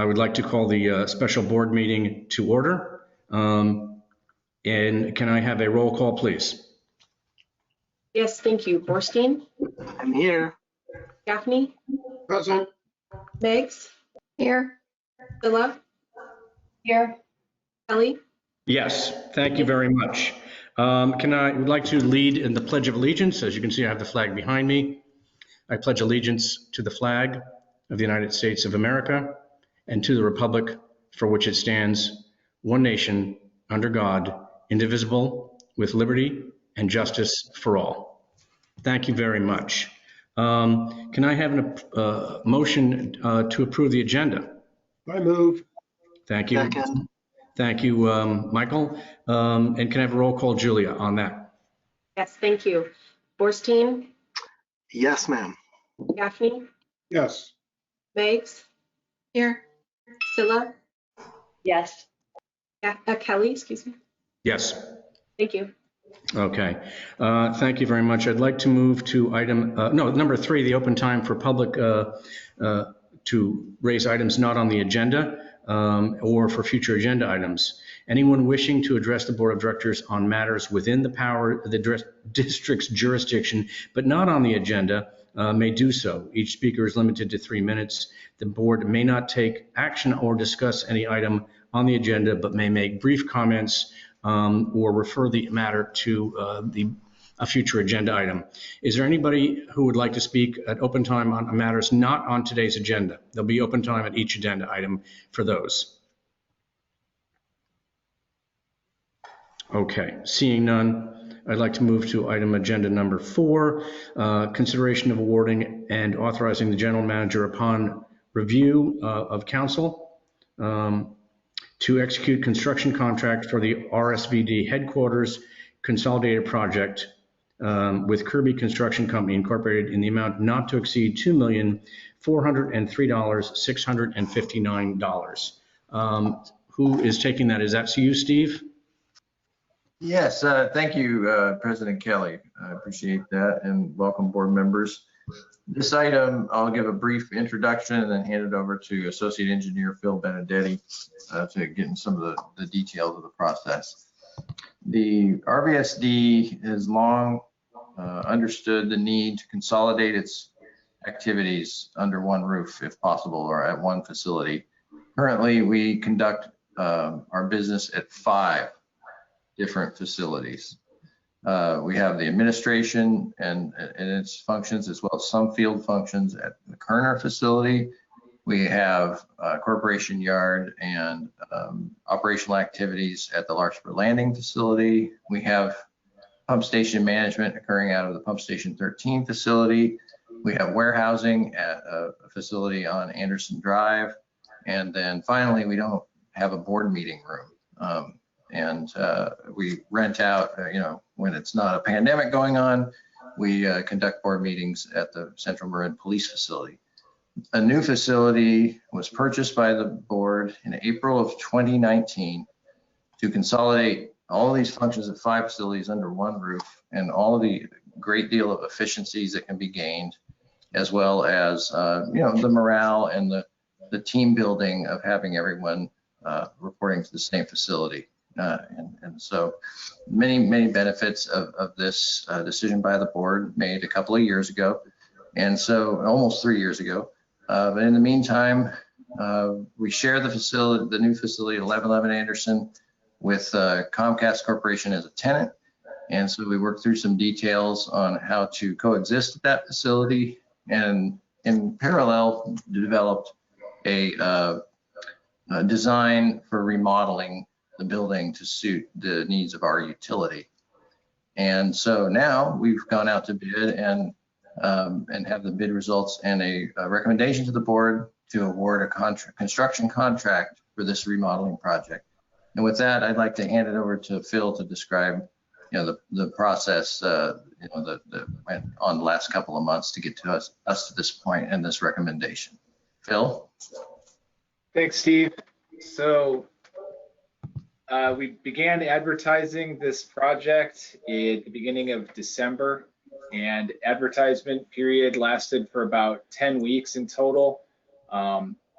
I would like to call the special board meeting to order. And can I have a roll call, please? Yes, thank you. Borstein? I'm here. Gaffney? Present. Meggs? Here. Scylla? Here. Kelly? Yes, thank you very much. Would like to lead in the Pledge of Allegiance. As you can see, I have the flag behind me. I pledge allegiance to the flag of the United States of America and to the republic for which it stands, one nation, under God, indivisible, with liberty and justice for all. Thank you very much. Can I have a motion to approve the agenda? I move. Thank you. Second. Thank you, Michael. And can I have a roll call, Julia, on that? Yes, thank you. Borstein? Yes, ma'am. Gaffney? Yes. Meggs? Here. Scylla? Yes. Kelly, excuse me. Yes. Thank you. Okay. Thank you very much. I'd like to move to number 3, the open time for public to raise items not on the agenda or for future agenda items. Anyone wishing to address the Board of Directors on matters within the power of the district's jurisdiction, but not on the agenda, may do so. Each speaker is limited to 3 minutes. The board may not take action or discuss any item on the agenda, but may make brief comments or refer the matter to a future agenda item. Is there anybody who would like to speak at open time on matters not on today's agenda? There'll be open time at each agenda item for those. Okay, seeing none, I'd like to move to item agenda number 4, consideration of awarding and authorizing the general manager upon review of council to execute construction contract for the RSVD headquarters consolidated project with Kirby Construction Company Incorporated in the amount not to exceed $2,403,659. Who is taking that? Is that you, Steve? Yes, thank you, President Kelly. I appreciate that, and welcome board members. This item, I'll give a brief introduction and then hand it over to Associate Engineer Phil Benedetti to get in some of the details of the process. The RVSD has long understood the need to consolidate its activities under one roof, if possible, or at one facility. Currently, we conduct our business at 5 different facilities. We have the administration and its functions, as well as some field functions at the Kerner facility. We have Corporation Yard and operational activities at the Larkspur Landing facility. We have pump station management occurring out of the Pump Station 13 facility. We have warehousing at a facility on Anderson Drive. And then finally, we don't have a board meeting room. We rent out, when it's not a pandemic going on, we conduct board meetings at the Central Marin Police Facility. A new facility was purchased by the board in April of 2019 to consolidate all these functions of 5 facilities under one roof, and all of the great deal of efficiencies that can be gained, as well as the morale and the team building of having everyone reporting to the same facility. And so many benefits of this decision by the board made a couple of years ago, and so almost 3 years ago. But in the meantime, we share the facility, the new facility, 1111 Anderson, with Comcast Corporation as a tenant. And so we worked through some details on how to coexist at that facility, and in parallel developed a design for remodeling the building to suit the needs of our utility. And so now we've gone out to bid and have the bid results and a recommendation to the board to award a construction contract for this remodeling project. And with that, I'd like to hand it over to Phil to describe, the process, that went on the last couple of months to get to us to this point and this recommendation. Phil? Thanks, Steve. So we began advertising this project at the beginning of December, and advertisement period lasted for about 10 weeks in total.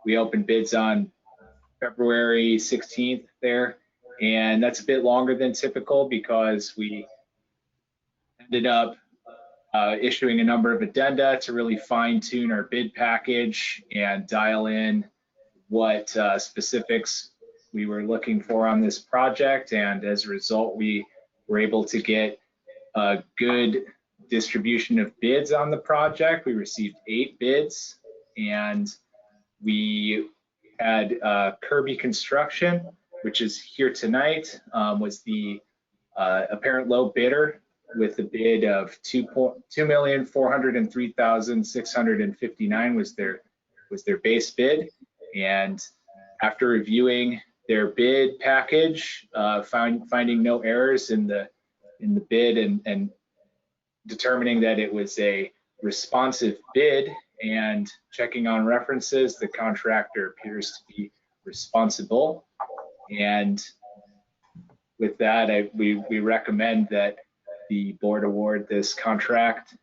We opened bids on February 16th there, and that's a bit longer than typical because we ended up issuing a number of addenda to really fine tune our bid package and dial in what specifics we were looking for on this project. And as a result, we were able to get a good distribution of bids on the project. We received 8 bids, and we had Kirby Construction, which is here tonight, was the apparent low bidder with a bid of $2,403,659 was their base bid. And after reviewing their bid package, finding no errors in the bid and determining that it was a responsive bid and checking on references, the contractor appears to be responsible. And with that, we recommend that the board award this contract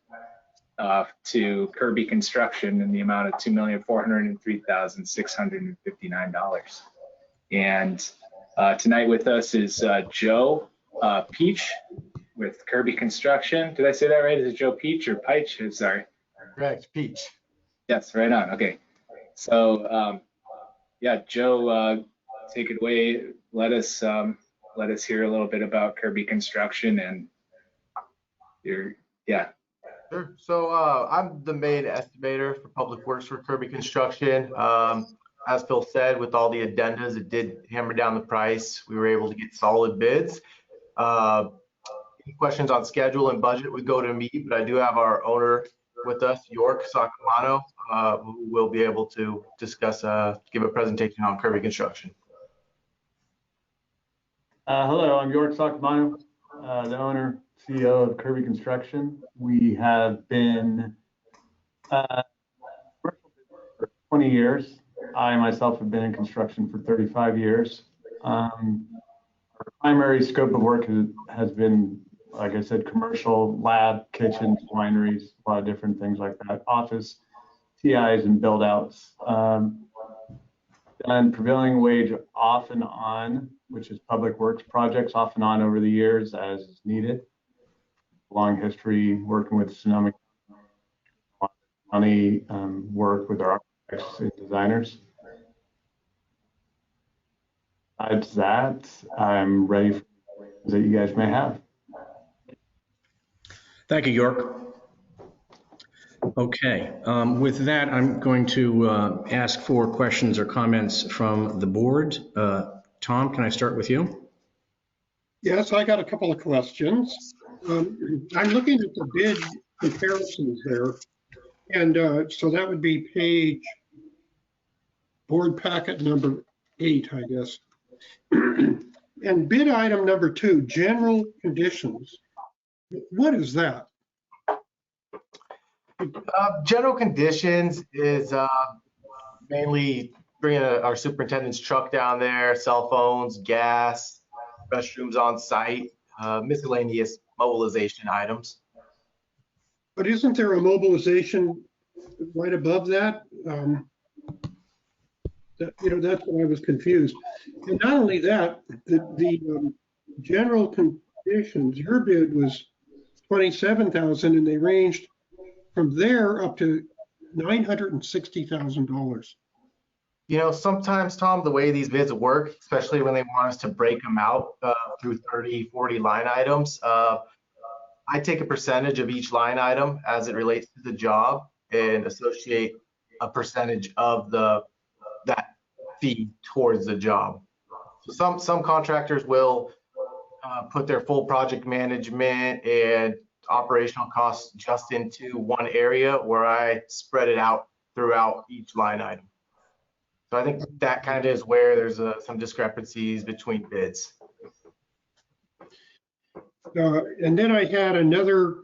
to Kirby Construction in the amount of $2,403,659. And tonight with us is Joe Peach with Kirby Construction. Did I say that right? Is it Joe Peach or Peach? Sorry. Correct, Peach. Yes, right on. Okay. So yeah, Joe, take it away. Let us hear a little bit about Kirby Construction and yeah. Sure. So I'm the main estimator for public works for Kirby Construction. As Phil said, with all the addendas, it did hammer down the price. We were able to get solid bids. Any questions on schedule and budget would go to me, but I do have our owner with us, York Sacamano, who will be able to discuss, give a presentation on Kirby Construction. Hello, I'm York Sacamano, the owner, CEO of Kirby Construction. We have been commercial business for 20 years. I myself have been in construction for 35 years. Our primary scope of work has been, like I said, commercial, lab, kitchens, wineries, a lot of different things like that, office, TIs, and build outs. Done prevailing wage off and on, which is public works projects off and on over the years as is needed. Long history working with Sonoma County, work with our architects and designers. Besides that, I'm ready for questions that you guys may have. Thank you, York. Okay, with that, I'm going to ask for questions or comments from the board. Tom, can I start with you? Yes, I got a couple of questions. I'm looking at the bid comparisons there. And so that would be page board packet number 8, I guess. And bid item number 2, general conditions. What is that? General conditions is mainly bringing our superintendent's truck down there, cell phones, gas, restrooms on site, miscellaneous mobilization items. But isn't there a mobilization right above that? That's what I was confused. And not only that, the general conditions, your bid was $27,000 and they ranged from there up to $960,000. Sometimes, Tom, the way these bids work, especially when they want us to break them out through 30, 40 line items, I take a percentage of each line item as it relates to the job and associate a percentage of that fee towards the job. So some contractors will put their full project management and operational costs just into one area, where I spread it out throughout each line item. So I think that kind of is where there's some discrepancies between bids. And then I had another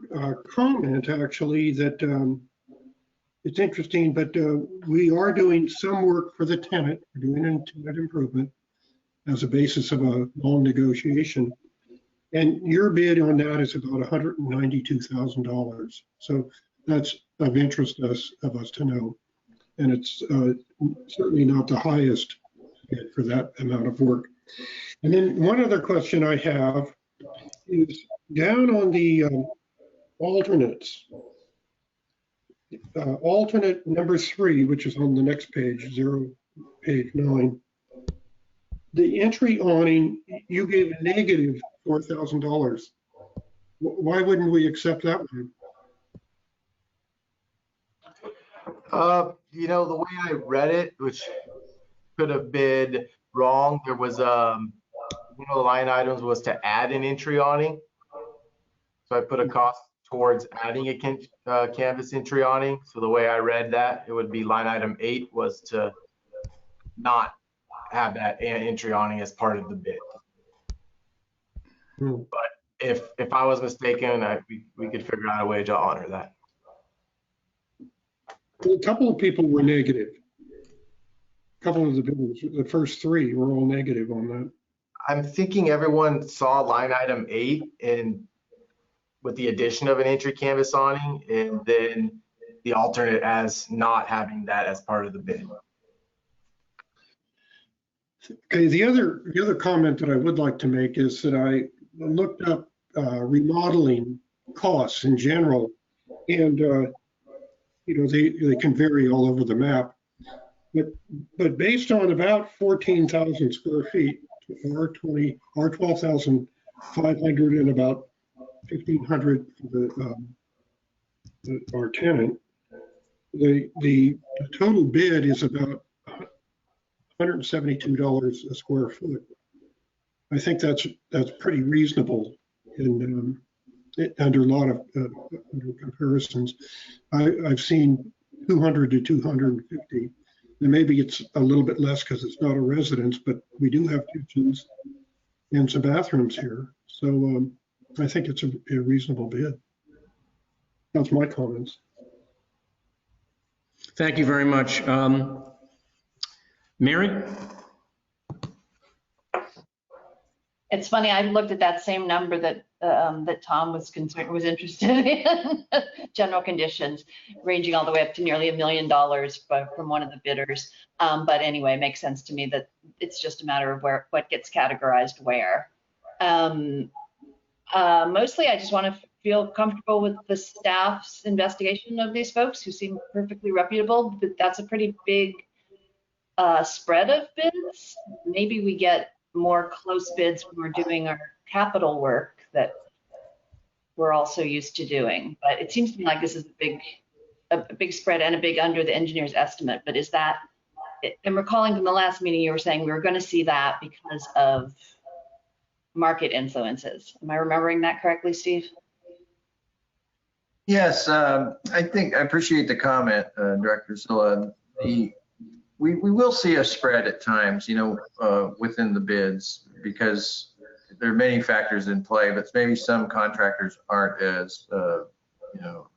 comment, actually, that it's interesting, but we are doing some work for the tenant. We're doing a tenant improvement as a basis of a long negotiation. And your bid on that is about $192,000. So that's of interest of us to know. And it's certainly not the highest bid for that amount of work. And then one other question I have is down on the alternates. Alternate number 3, which is on the next page, page 9. The entry awning, you gave a negative $4,000. Why wouldn't we accept that one? You know, the way I read it, which could have been wrong, there was one of the line items was to add an entry awning. So I put a cost towards adding a canvas entry awning. So the way I read that, it would be line item 8 was to not have that entry awning as part of the bid. But if I was mistaken, we could figure out a way to honor that. A couple of people were negative. A couple of the bidders, the first 3 were all negative on that. I'm thinking everyone saw line item 8 and with the addition of an entry canvas awning, and then the alternate as not having that as part of the bid. Okay, the other comment that I would like to make is that I looked up remodeling costs in general, and you know, they can vary all over the map. But based on about 14,000 square feet, or 12,500 and about 1,500 for our tenant, the total bid is about $172 a square foot. I think that's pretty reasonable in under a lot of under comparisons. I've seen 200 to 250. And maybe it's a little bit less because it's not a residence, but we do have kitchens and some bathrooms here. So I think it's a reasonable bid. That's my comments. Thank you very much. Mary? It's funny, I looked at that same number that that Tom was interested in, general conditions, ranging all the way up to nearly $1 million from one of the bidders. But anyway, it makes sense to me that it's just a matter of what gets categorized where. Mostly, I just want to feel comfortable with the staff's investigation of these folks who seem perfectly reputable, but that's a pretty big spread of bids. Maybe we get more close bids when we're doing our capital work that we're also used to doing. But it seems to me like this is a big spread and a big under the engineer's estimate. But is that, I'm recalling from the last meeting you were saying we were going to see that because of market influences. Am I remembering that correctly, Steve? Yes, I think I appreciate the comment, Director Zilla. We will see a spread at times, you know, within the bids, because there are many factors in play, but maybe some contractors aren't as, you know,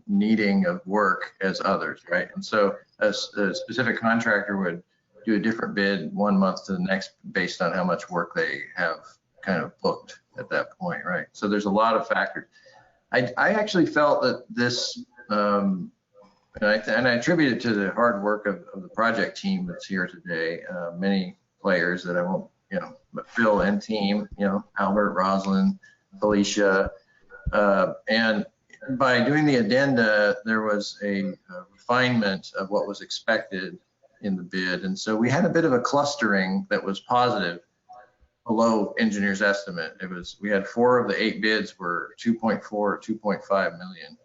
needing of work as others, right? And so a specific contractor would do a different bid one month to the next based on how much work they have kind of booked at that point, right? So there's a lot of factors. I actually felt that this, and I attribute it to the hard work of the project team that's here today. Many players that I won't, you know, but Phil and team, you know, Albert, Rosalind, Felicia, and by doing the addenda, there was a refinement of what was expected in the bid, and so we had a bit of a clustering that was positive below engineer's estimate. We had 4 of the 8 bids were 2.4 or 2.5 million.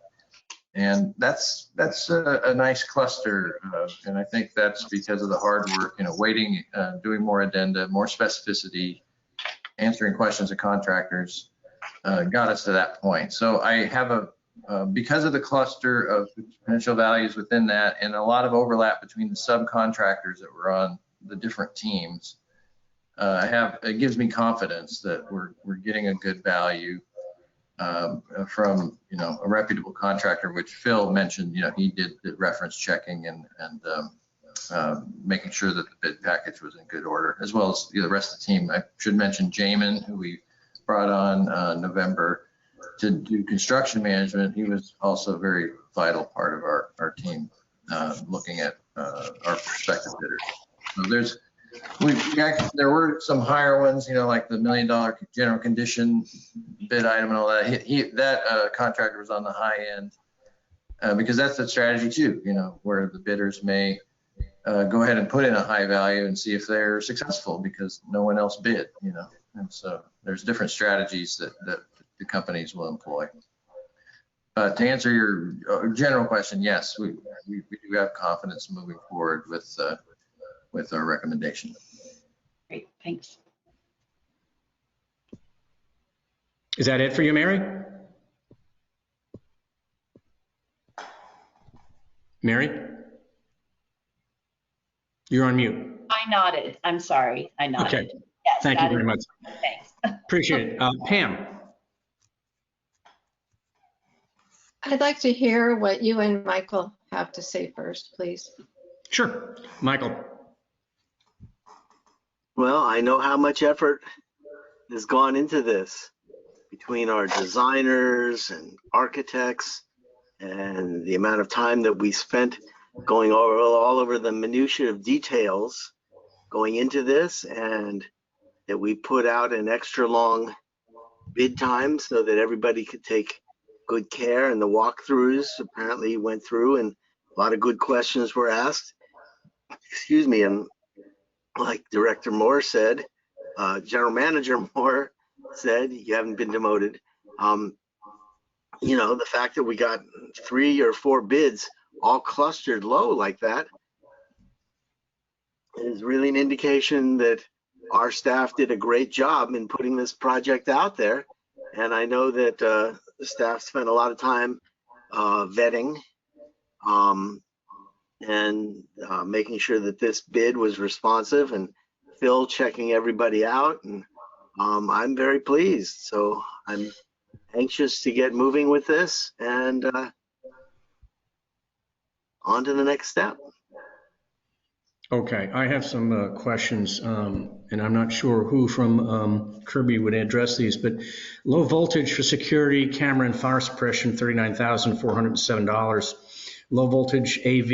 And that's a nice cluster, and I think that's because of the hard work, you know, waiting, doing more addenda, more specificity, answering questions of contractors, got us to that point. So I have because of the cluster of potential values within that, and a lot of overlap between the subcontractors that were on the different teams, it gives me confidence that we're getting a good value from, you know, a reputable contractor, which Phil mentioned. You know, he did the reference checking and making sure that the bid package was in good order, as well as, you know, the rest of the team. I should mention Jamin, who we brought on November to do construction management. He was also a very vital part of our team, looking at our prospective bidders. So there were some higher ones, like the $1 million general condition bid item and all that. That contractor was on the high end because that's the strategy too, where the bidders may go ahead and put in a high value and see if they're successful because no one else bid, And so there's different strategies that the companies will employ. To answer your general question, yes, we do have confidence moving forward with our recommendation. Great, thanks. Is that it for you, Mary? Mary? You're on mute. I nodded. I'm sorry. I nodded. Okay. Yes, Thank you very much. Thanks. Appreciate it. Pam? I'd like to hear what you and Michael have to say first, please. Sure. Michael? Well, I know how much effort has gone into this between our designers and architects and the amount of time that we spent going all over the minutiae of details going into this, and that we put out an extra long bid time so that everybody could take good care, and the walkthroughs apparently went through and a lot of good questions were asked. Excuse me. And like Director Moore said, General Manager Moore said, you haven't been demoted. The fact that we got 3 or 4 bids all clustered low like that is really an indication that our staff did a great job in putting this project out there. And I know that the staff spent a lot of time vetting and making sure that this bid was responsive, and Phil checking everybody out. And I'm very pleased. So I'm anxious to get moving with this and on to the next step. Okay, I have some questions, and I'm not sure who from Kirby would address these, but low voltage for security, camera and fire suppression, $39,407. Low voltage AV,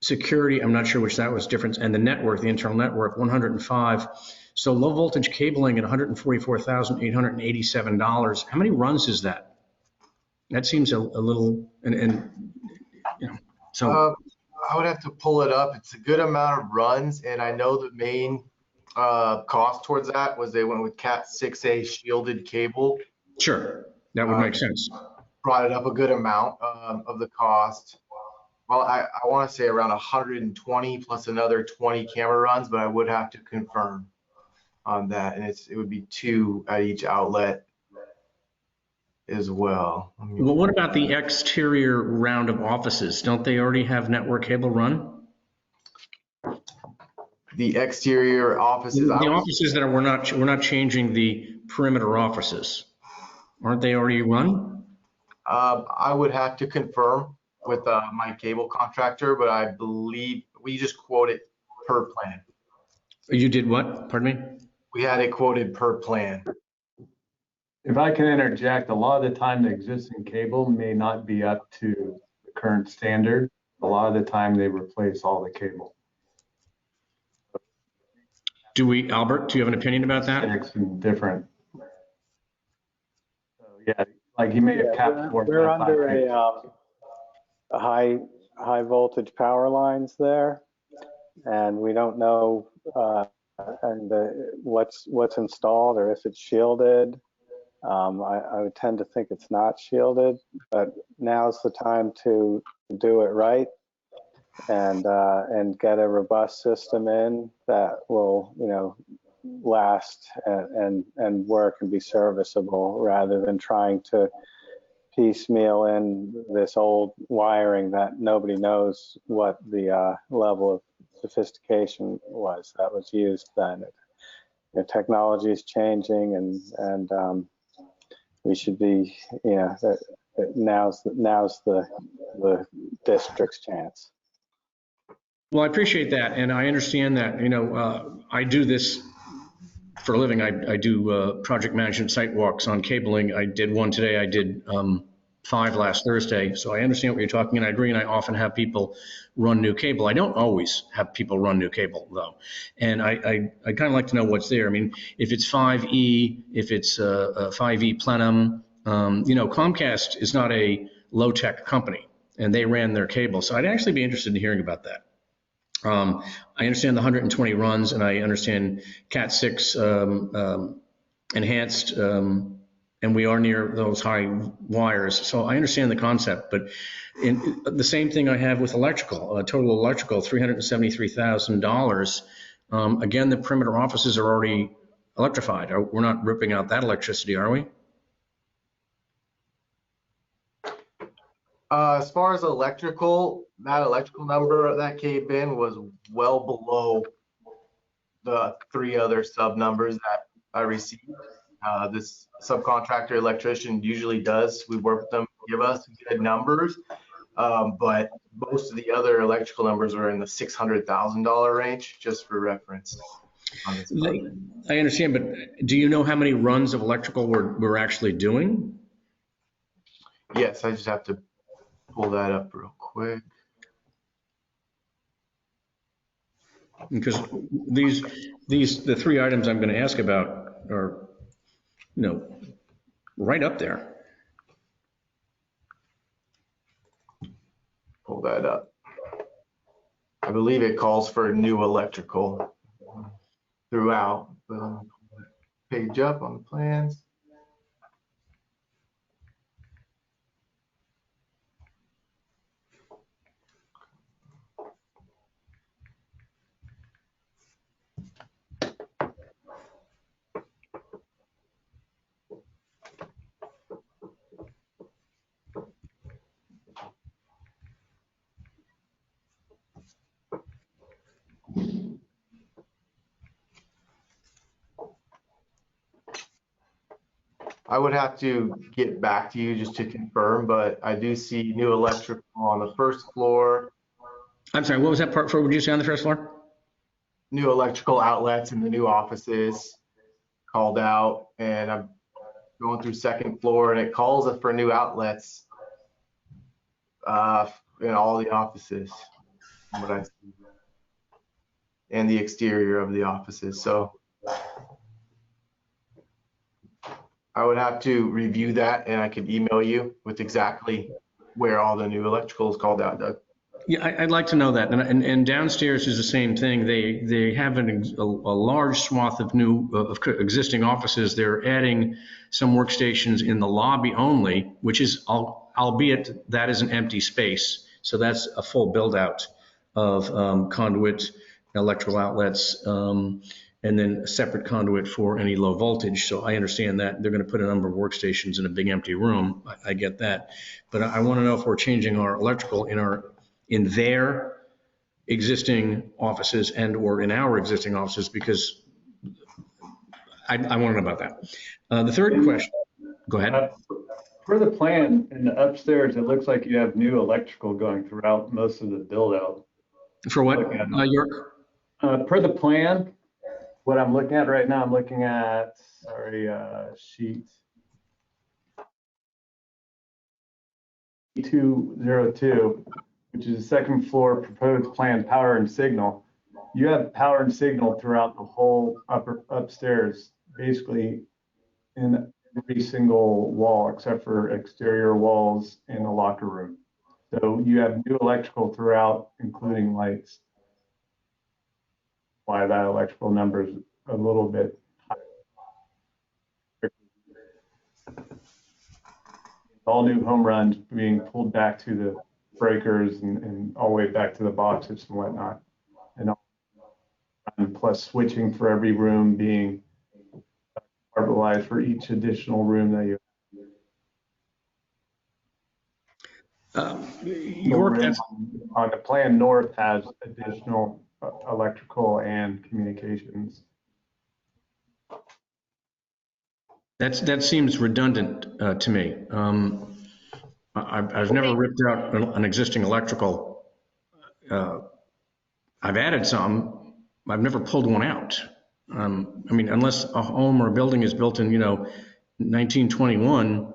security, I'm not sure which that was different, and the network, the internal network, $105. So low voltage cabling at $144,887. How many runs is that? That seems a little, so. I would have to pull it up. It's a good amount of runs, and I know the main cost towards that was they went with Cat 6A shielded cable. Sure, that would make sense. Brought it up a good amount of the cost. Well, I want to say around 120 plus another 20 camera runs, but I would have to confirm on that, and it would be 2 at each outlet as well. Well, what about the exterior round of offices? Don't they already have network cable run? The exterior offices. The offices that we're not changing the perimeter offices. Aren't they already run? I would have to confirm with my cable contractor, but I believe we just quoted per plan. You did what? Pardon me? We had it quoted per plan. If I can interject, a lot of the time the existing cable may not be up to the current standard. A lot of the time they replace all the cable. Albert, do you have an opinion about that? It's different. So, yeah, like he may have capped. We're under a high voltage power lines there, and we don't know what's installed or if it's shielded. I would tend to think it's not shielded, but now's the time to do it right and get a robust system in that will, last and work and be serviceable, rather than trying to piecemeal in this old wiring that nobody knows what the level of sophistication was that was used then. Technology is changing, and we should be, now's the district's chance. Well, I appreciate that, and I understand that. I do this for a living. I do project management site walks on cabling. I did one today. I did 5 last Thursday, so I understand what you're talking, and I agree, and I often have people run new cable. I don't always have people run new cable, though, and I kind of like to know what's there. I mean, if it's 5E, if it's 5E plenum, Comcast is not a low-tech company, and they ran their cable, so I'd actually be interested in hearing about that. I understand the 120 runs, and I understand Cat 6 enhanced, and we are near those high wires. So I understand the concept, but the same thing I have with electrical, total electrical, $373,000. Again, the perimeter offices are already electrified. We're not ripping out that electricity, are we? As far as electrical, that electrical number that came in was well below the 3 other sub numbers that I received. This subcontractor electrician usually does. We work with them, give us good numbers, but most of the other electrical numbers are in the $600,000 range, just for reference. On this project. I understand, but do you know how many runs of electrical we're actually doing? Yes, I just have to pull that up real quick. Because the 3 items I'm going to ask about are, right up there. Pull that up. I believe it calls for new electrical throughout. Page up on the plans. I would have to get back to you just to confirm, but I do see new electrical on the first floor. I'm sorry, what was that part for? What did you say on the first floor? New electrical outlets in the new offices called out, and I'm going through second floor, and it calls it for new outlets in all the offices, from what I see, and the exterior of the offices. So I would have to review that, and I could email you with exactly where all the new electrical is called out, Doug. Yeah, I'd like to know that. And downstairs is the same thing. They have a large swath of existing offices. They're adding some workstations in the lobby only, which is, albeit that is an empty space. So that's a full build out of conduit, electrical outlets, and then a separate conduit for any low voltage. So I understand that they're going to put a number of workstations in a big empty room. I get that. But I want to know if we're changing our electrical in their existing offices and or in our existing offices, because I want to know about that. The third question, go ahead. For the plan in the upstairs, it looks like you have new electrical going throughout most of the build out. For what, York? Per the plan, what I'm looking at right now, I'm looking at, sheet 202, which is the second floor proposed plan power and signal. You have power and signal throughout the whole upstairs, basically in every single wall except for exterior walls in the locker room. So you have new electrical throughout, including lights. Why that electrical number is a little bit higher. All new home runs being pulled back to the breakers and all the way back to the boxes and whatnot. And plus switching for every room being capitalized for each additional room that you York, on the plan north has additional electrical and communications. that seems redundant to me. I've never ripped out an existing electrical. I've added some. I've never pulled one out. I mean, unless a home or a building is built in, 1921,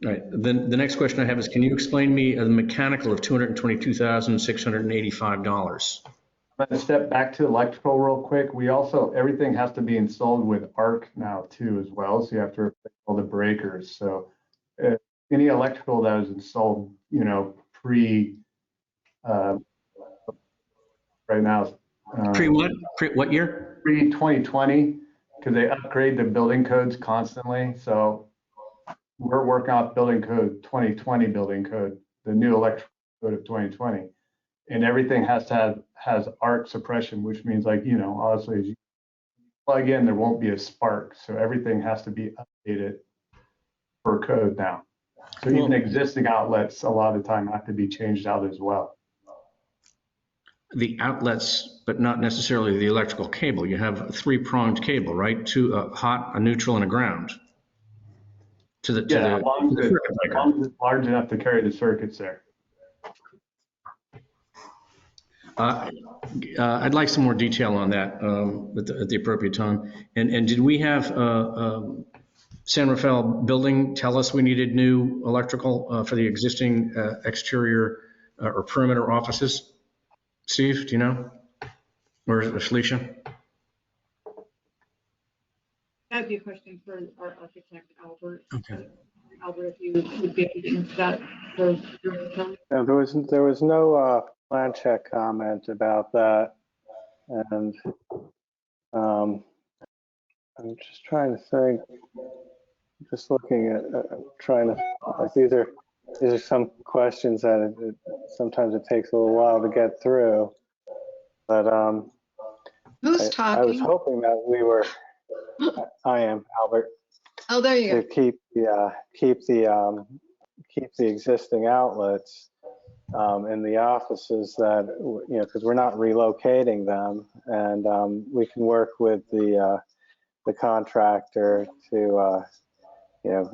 All right, then the next question I have is, can you explain to me the mechanical of $222,685? I'm going to step back to electrical real quick. We also, everything has to be installed with ARC now too as well. So you have to replace all the breakers. So any electrical that was installed, pre, right now. Pre what? Pre what year? Pre 2020, because they upgrade the building codes constantly. So we're working off building code 2020 building code, the new electrical code of 2020. And everything has arc suppression, which means obviously as you plug in, there won't be a spark. So everything has to be updated per code now. So even existing outlets a lot of the time have to be changed out as well. The outlets, but not necessarily the electrical cable. You have a 3-pronged cable, right? Two, a hot, a neutral, and a ground. As long as it's large enough to carry the circuits there. I'd like some more detail on that at the appropriate time. And did we have San Rafael Building tell us we needed new electrical for the existing exterior or perimeter offices? Steve, do you know? Or Felicia? That'd be a question for our architect, Albert. Okay. Albert, if you would be able to answer that for your No, there was no plan check comment about that, and I'm just trying to think. Just looking at trying to like these are some questions that sometimes it takes a little while to get through, but Who's I was talking? hoping that we were. I am Albert. Oh, there you To go. keep the existing outlets in the offices that because we're not relocating them, and we can work with the contractor to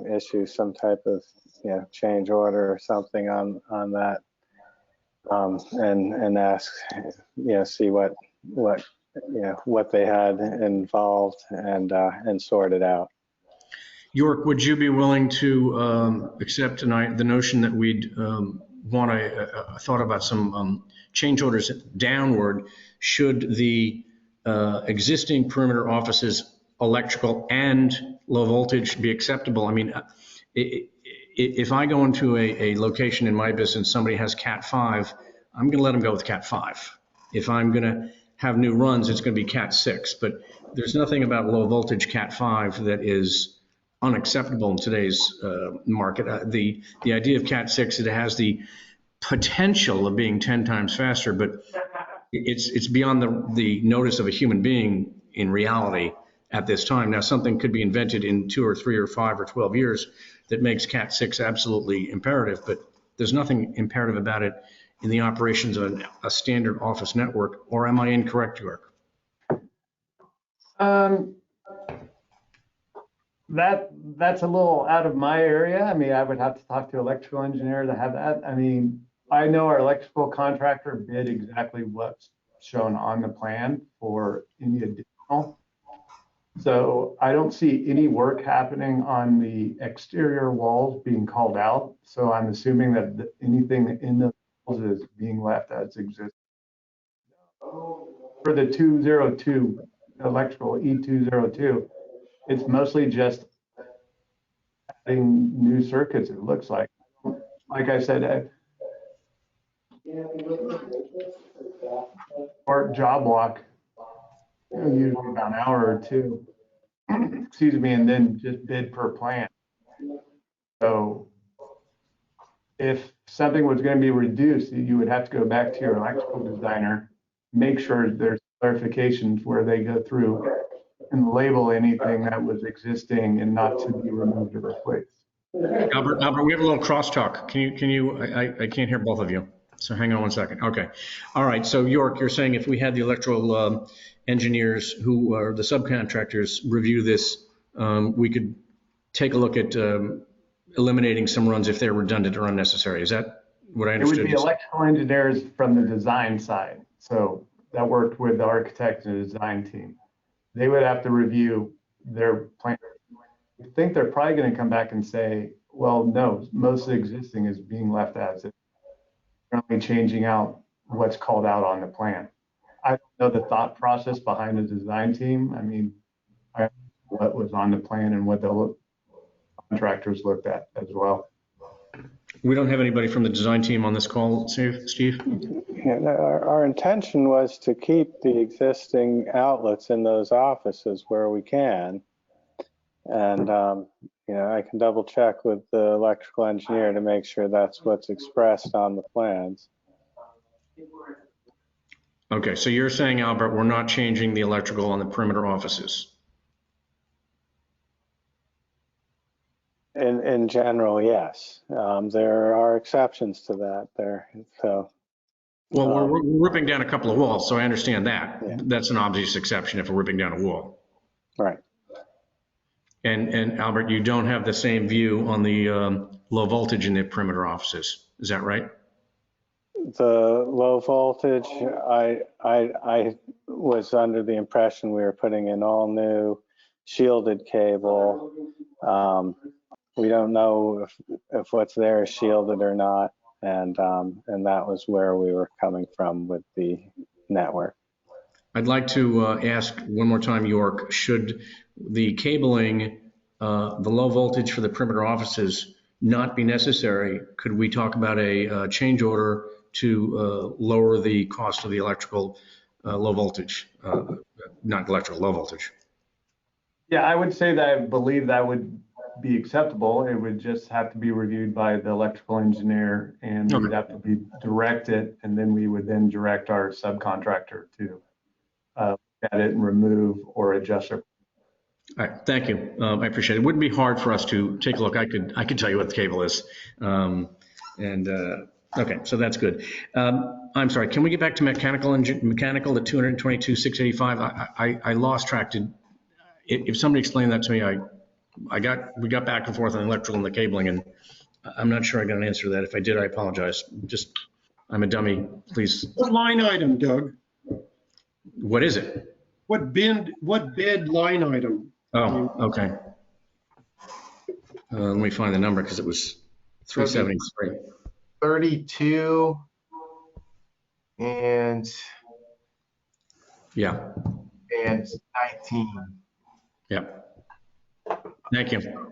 issue some type of change order or something on that, and ask see what they had involved and sort it out. York, would you be willing to accept tonight the notion that we'd want a thought about some change orders downward should the existing perimeter offices electrical and low voltage be acceptable? I mean, if I go into a location in my business, somebody has Cat 5, I'm going to let them go with Cat 5. If I'm going to have new runs, it's going to be Cat 6. But there's nothing about low voltage Cat 5 that is unacceptable in today's market. The idea of Cat 6, it has the potential of being 10 times faster, but it's beyond the notice of a human being in reality at this time. Now, something could be invented in 2 or 3 or 5 or 12 years that makes Cat 6 absolutely imperative, but there's nothing imperative about it in the operations of a standard office network. Or am I incorrect, York? That's a little out of my area. I mean, I would have to talk to an electrical engineer to have that. I mean, I know our electrical contractor bid exactly what's shown on the plan for any additional. So I don't see any work happening on the exterior walls being called out. So I'm assuming that anything in the walls is being left as existing. For the 202 electrical E202, it's mostly just adding new circuits, it looks like. Like I said, or job walk, usually about an hour or two, excuse me, and then just bid per plant. So if something was going to be reduced, you would have to go back to your electrical designer, make sure there's clarifications where they go through and label anything that was existing and not to be removed or replaced. Albert, we have a little crosstalk. I can't hear both of you. So hang on one second. Okay. All right. So York, you're saying if we had the electrical engineers who are the subcontractors review this, we could take a look at eliminating some runs if they're redundant or unnecessary. Is that what I understood? It would be electrical engineers from the design side. So that worked with the architect and the design team. They would have to review their plan. I think they're probably going to come back and say, Well, no, most of the existing is being left as it. Currently changing out what's called out on the plan. I don't know the thought process behind the design team. I mean, I don't know what was on the plan and what the contractors looked at as well. We don't have anybody from the design team on this call, Steve? Yeah, our intention was to keep the existing outlets in those offices where we can. And, you know, I can double check with the electrical engineer to make sure that's what's expressed on the plans. Okay, so you're saying, Albert, we're not changing the electrical on the perimeter offices? In general, yes. There are exceptions to that there. So, Well, we're ripping down a couple of walls, so I understand that. Yeah. That's an obvious exception if we're ripping down a wall. right. And Albert, you don't have the same view on the low voltage in the perimeter offices. Is that right? The low voltage, I was under the impression we were putting in all new shielded cable. We don't know if what's there is shielded or not, and that was where we were coming from with the network. I'd like to ask one more time, York, should the cabling, the low voltage for the perimeter offices not be necessary, could we talk about a change order to lower the cost of the electrical low voltage, not electrical, low voltage? Yeah, I would say that I believe that would be acceptable. It would just have to be reviewed by the electrical engineer, and we'd have to be directed, and then we would then direct our subcontractor to look at it and remove or adjust it. All right, thank you. I appreciate it. It wouldn't be hard for us to take a look. I could tell you what the cable is. Okay, so that's good. I'm sorry, can we get back to mechanical, the 222,685? I lost track. If somebody explained that to me, we got back and forth on electrical and the cabling, and I'm not sure I got an answer to that. If I did, I apologize. I'm a dummy, please. What line item, Doug? What is it? What bid line item? Oh, okay. Let me find the number because it was 373. 32 and Yeah. 19. Yeah. Thank you.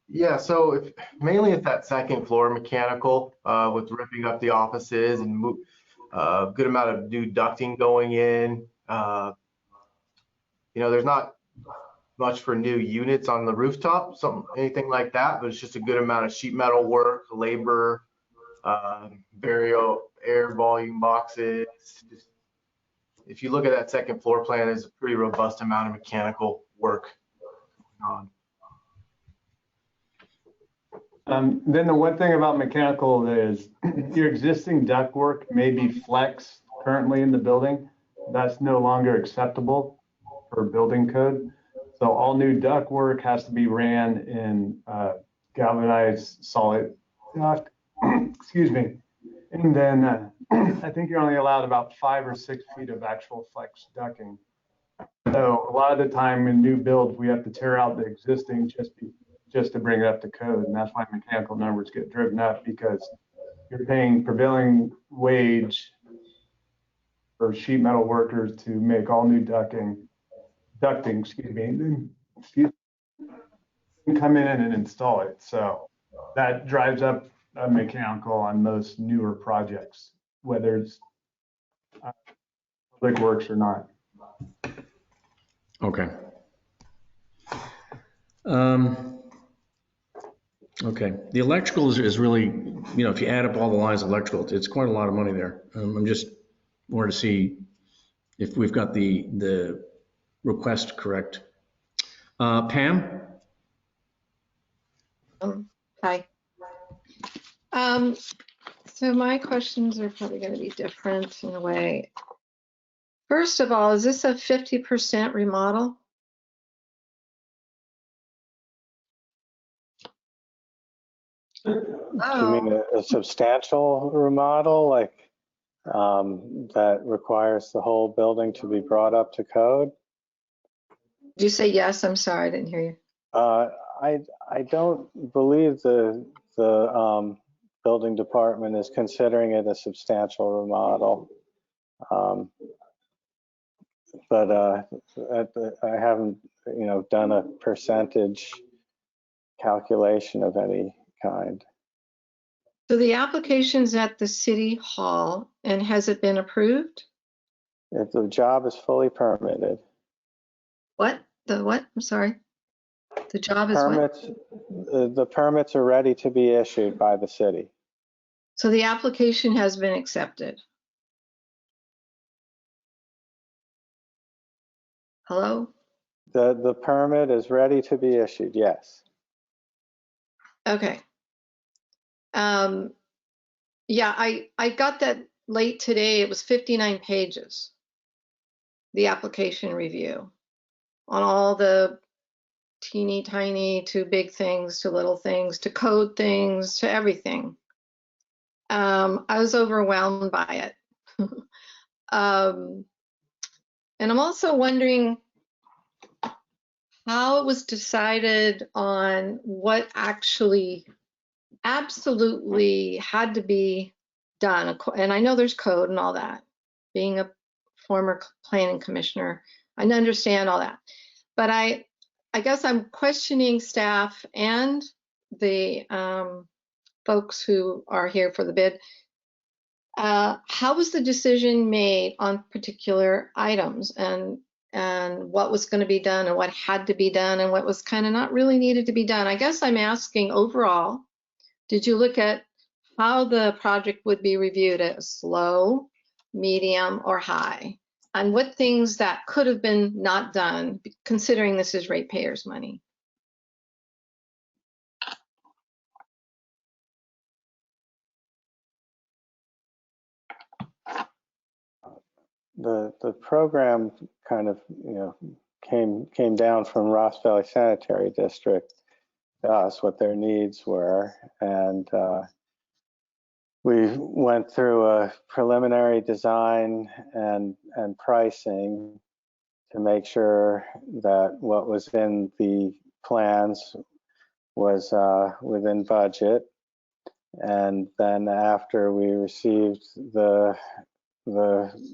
Yeah, so mainly at that second floor mechanical with ripping up the offices and a good amount of new ducting going in. You know, there's not much for new units on the rooftop, anything like that, but it's just a good amount of sheet metal work, labor, burial air volume boxes. If you look at that second floor plan, there's a pretty robust amount of mechanical work going on. Then the one thing about mechanical is your existing ductwork may be flexed currently in the building. That's no longer acceptable for building code. So all new ductwork has to be ran in galvanized solid duct. Excuse me. And then I think you're only allowed about 5 or 6 feet of actual flex ducting. So a lot of the time in new builds, we have to tear out the existing just to bring it up to code. And that's why mechanical numbers get driven up, because you're paying prevailing wage for sheet metal workers to make all new ducting, excuse me, and then come in and install it. So that drives up mechanical on most newer projects, whether it's public works or not. Okay. Okay. The electrical is really, you know, if you add up all the lines of electrical, it's quite a lot of money there. I'm just wanted to see if we've got the request correct. Pam? Hi. So my questions are probably going to be different in a way. First of all, is this a 50% remodel? Do you mean a substantial remodel, like that requires the whole building to be brought up to code? Did you say yes? I'm sorry, I didn't hear you. I don't believe the building department is considering it a substantial remodel. But I haven't, done a percentage calculation of any kind. So the application's at the city hall, and has it been approved? If the job is fully permitted. What? The what? I'm sorry. The job is what? Permits, the permits are ready to be issued by the city. So the application has been accepted. Hello? The permit is ready to be issued, yes. Okay. Yeah, I got that late today. It was 59 pages, the application review, on all the teeny tiny to big things to little things to code things to everything. I was overwhelmed by it. And I'm also wondering how it was decided on what actually absolutely had to be done. And I know there's code and all that. Being a former planning commissioner, I understand all that. But I guess I'm questioning staff and the folks who are here for the bid. How was the decision made on particular items, and what was going to be done and what had to be done and what was kind of not really needed to be done? I guess I'm asking overall, did you look at how the project would be reviewed as low, medium, or high? And what things that could have been not done, considering this is ratepayers' money? The program kind of, came down from Ross Valley Sanitary District to us, what their needs were. And we went through a preliminary design and pricing to make sure that what was in the plans was within budget. And then after we received the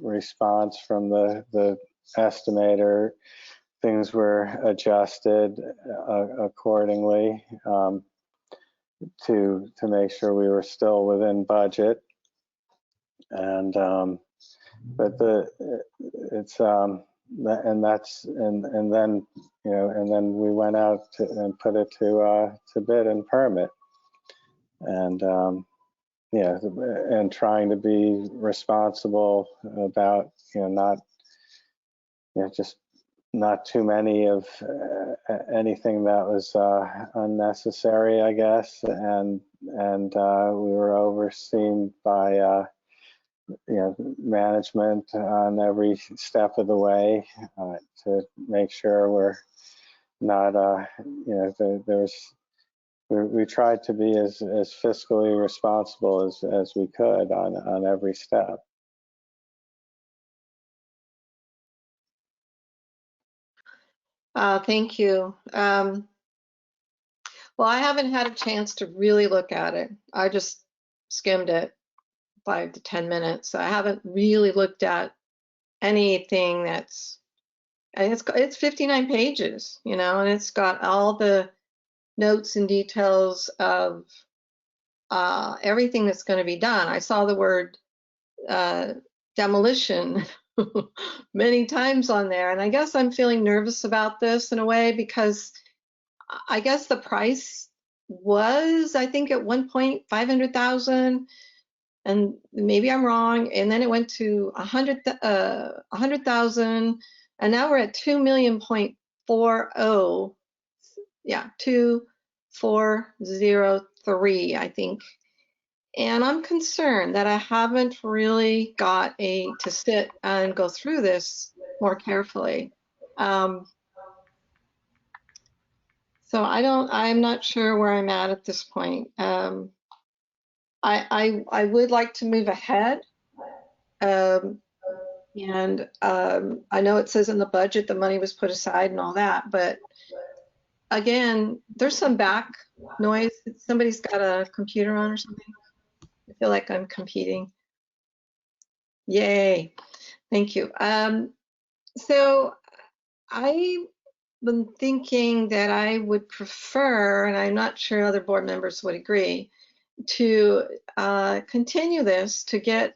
response from the estimator, things were adjusted accordingly to make sure we were still within budget. And but it's and then we went out and put it to bid and permit. And and trying to be responsible about, not, just not too many of anything that was unnecessary, I guess. And we were overseen by, management on every step of the way to make sure we're not, we tried to be as fiscally responsible as we could on every step. Thank you. Well, I haven't had a chance to really look at it. I just skimmed it 5 to 10 minutes. I haven't really looked at anything that's, and it's 59 pages, and it's got all the notes and details of everything that's going to be done. I saw the word demolition many times on there, and I guess I'm feeling nervous about this in a way, because I guess the price was, I think at one point, 500,000, and maybe I'm wrong, and then it went to 100,000, and now we're at 2,000,040. Yeah, 2,403, I think. And I'm concerned that I haven't really got to sit and go through this more carefully. So I'm not sure where I'm at this point. I would like to move ahead. And I know it says in the budget the money was put aside and all that, but again, there's some back noise. Somebody's got a computer on or something. I feel like I'm competing. Yay. Thank you. So I've been thinking that I would prefer, and I'm not sure other board members would agree, to continue this to get,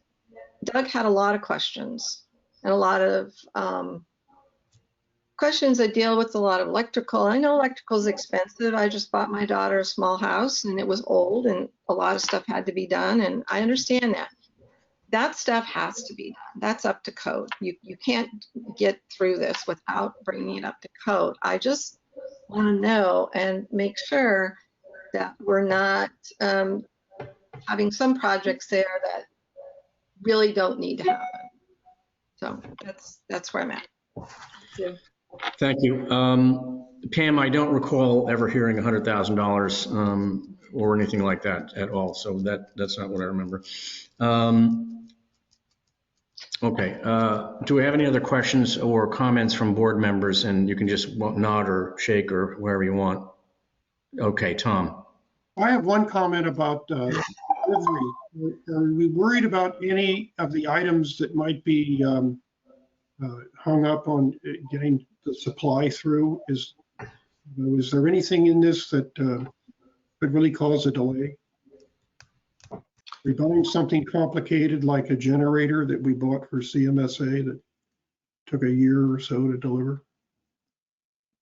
Doug had a lot of questions and a lot of questions that deal with a lot of electrical. I know electrical is expensive. I just bought my daughter a small house and it was old and a lot of stuff had to be done, and I understand that. That stuff has to be done. That's up to code. You can't get through this without bringing it up to code. I just want to know and make sure that we're not having some projects there that really don't need to happen. So that's where I'm at. Thank you. Pam, I don't recall ever hearing $100,000 or anything like that at all. So that's not what I remember. Okay. Do we have any other questions or comments from board members? And you can just nod or shake or wherever you want. Okay, Tom. I have one comment about delivery. Are we worried about any of the items that might be hung up on getting the supply through? Is there anything in this that could really cause a delay? We're buying something complicated like a generator that we bought for CMSA that took a year or so to deliver.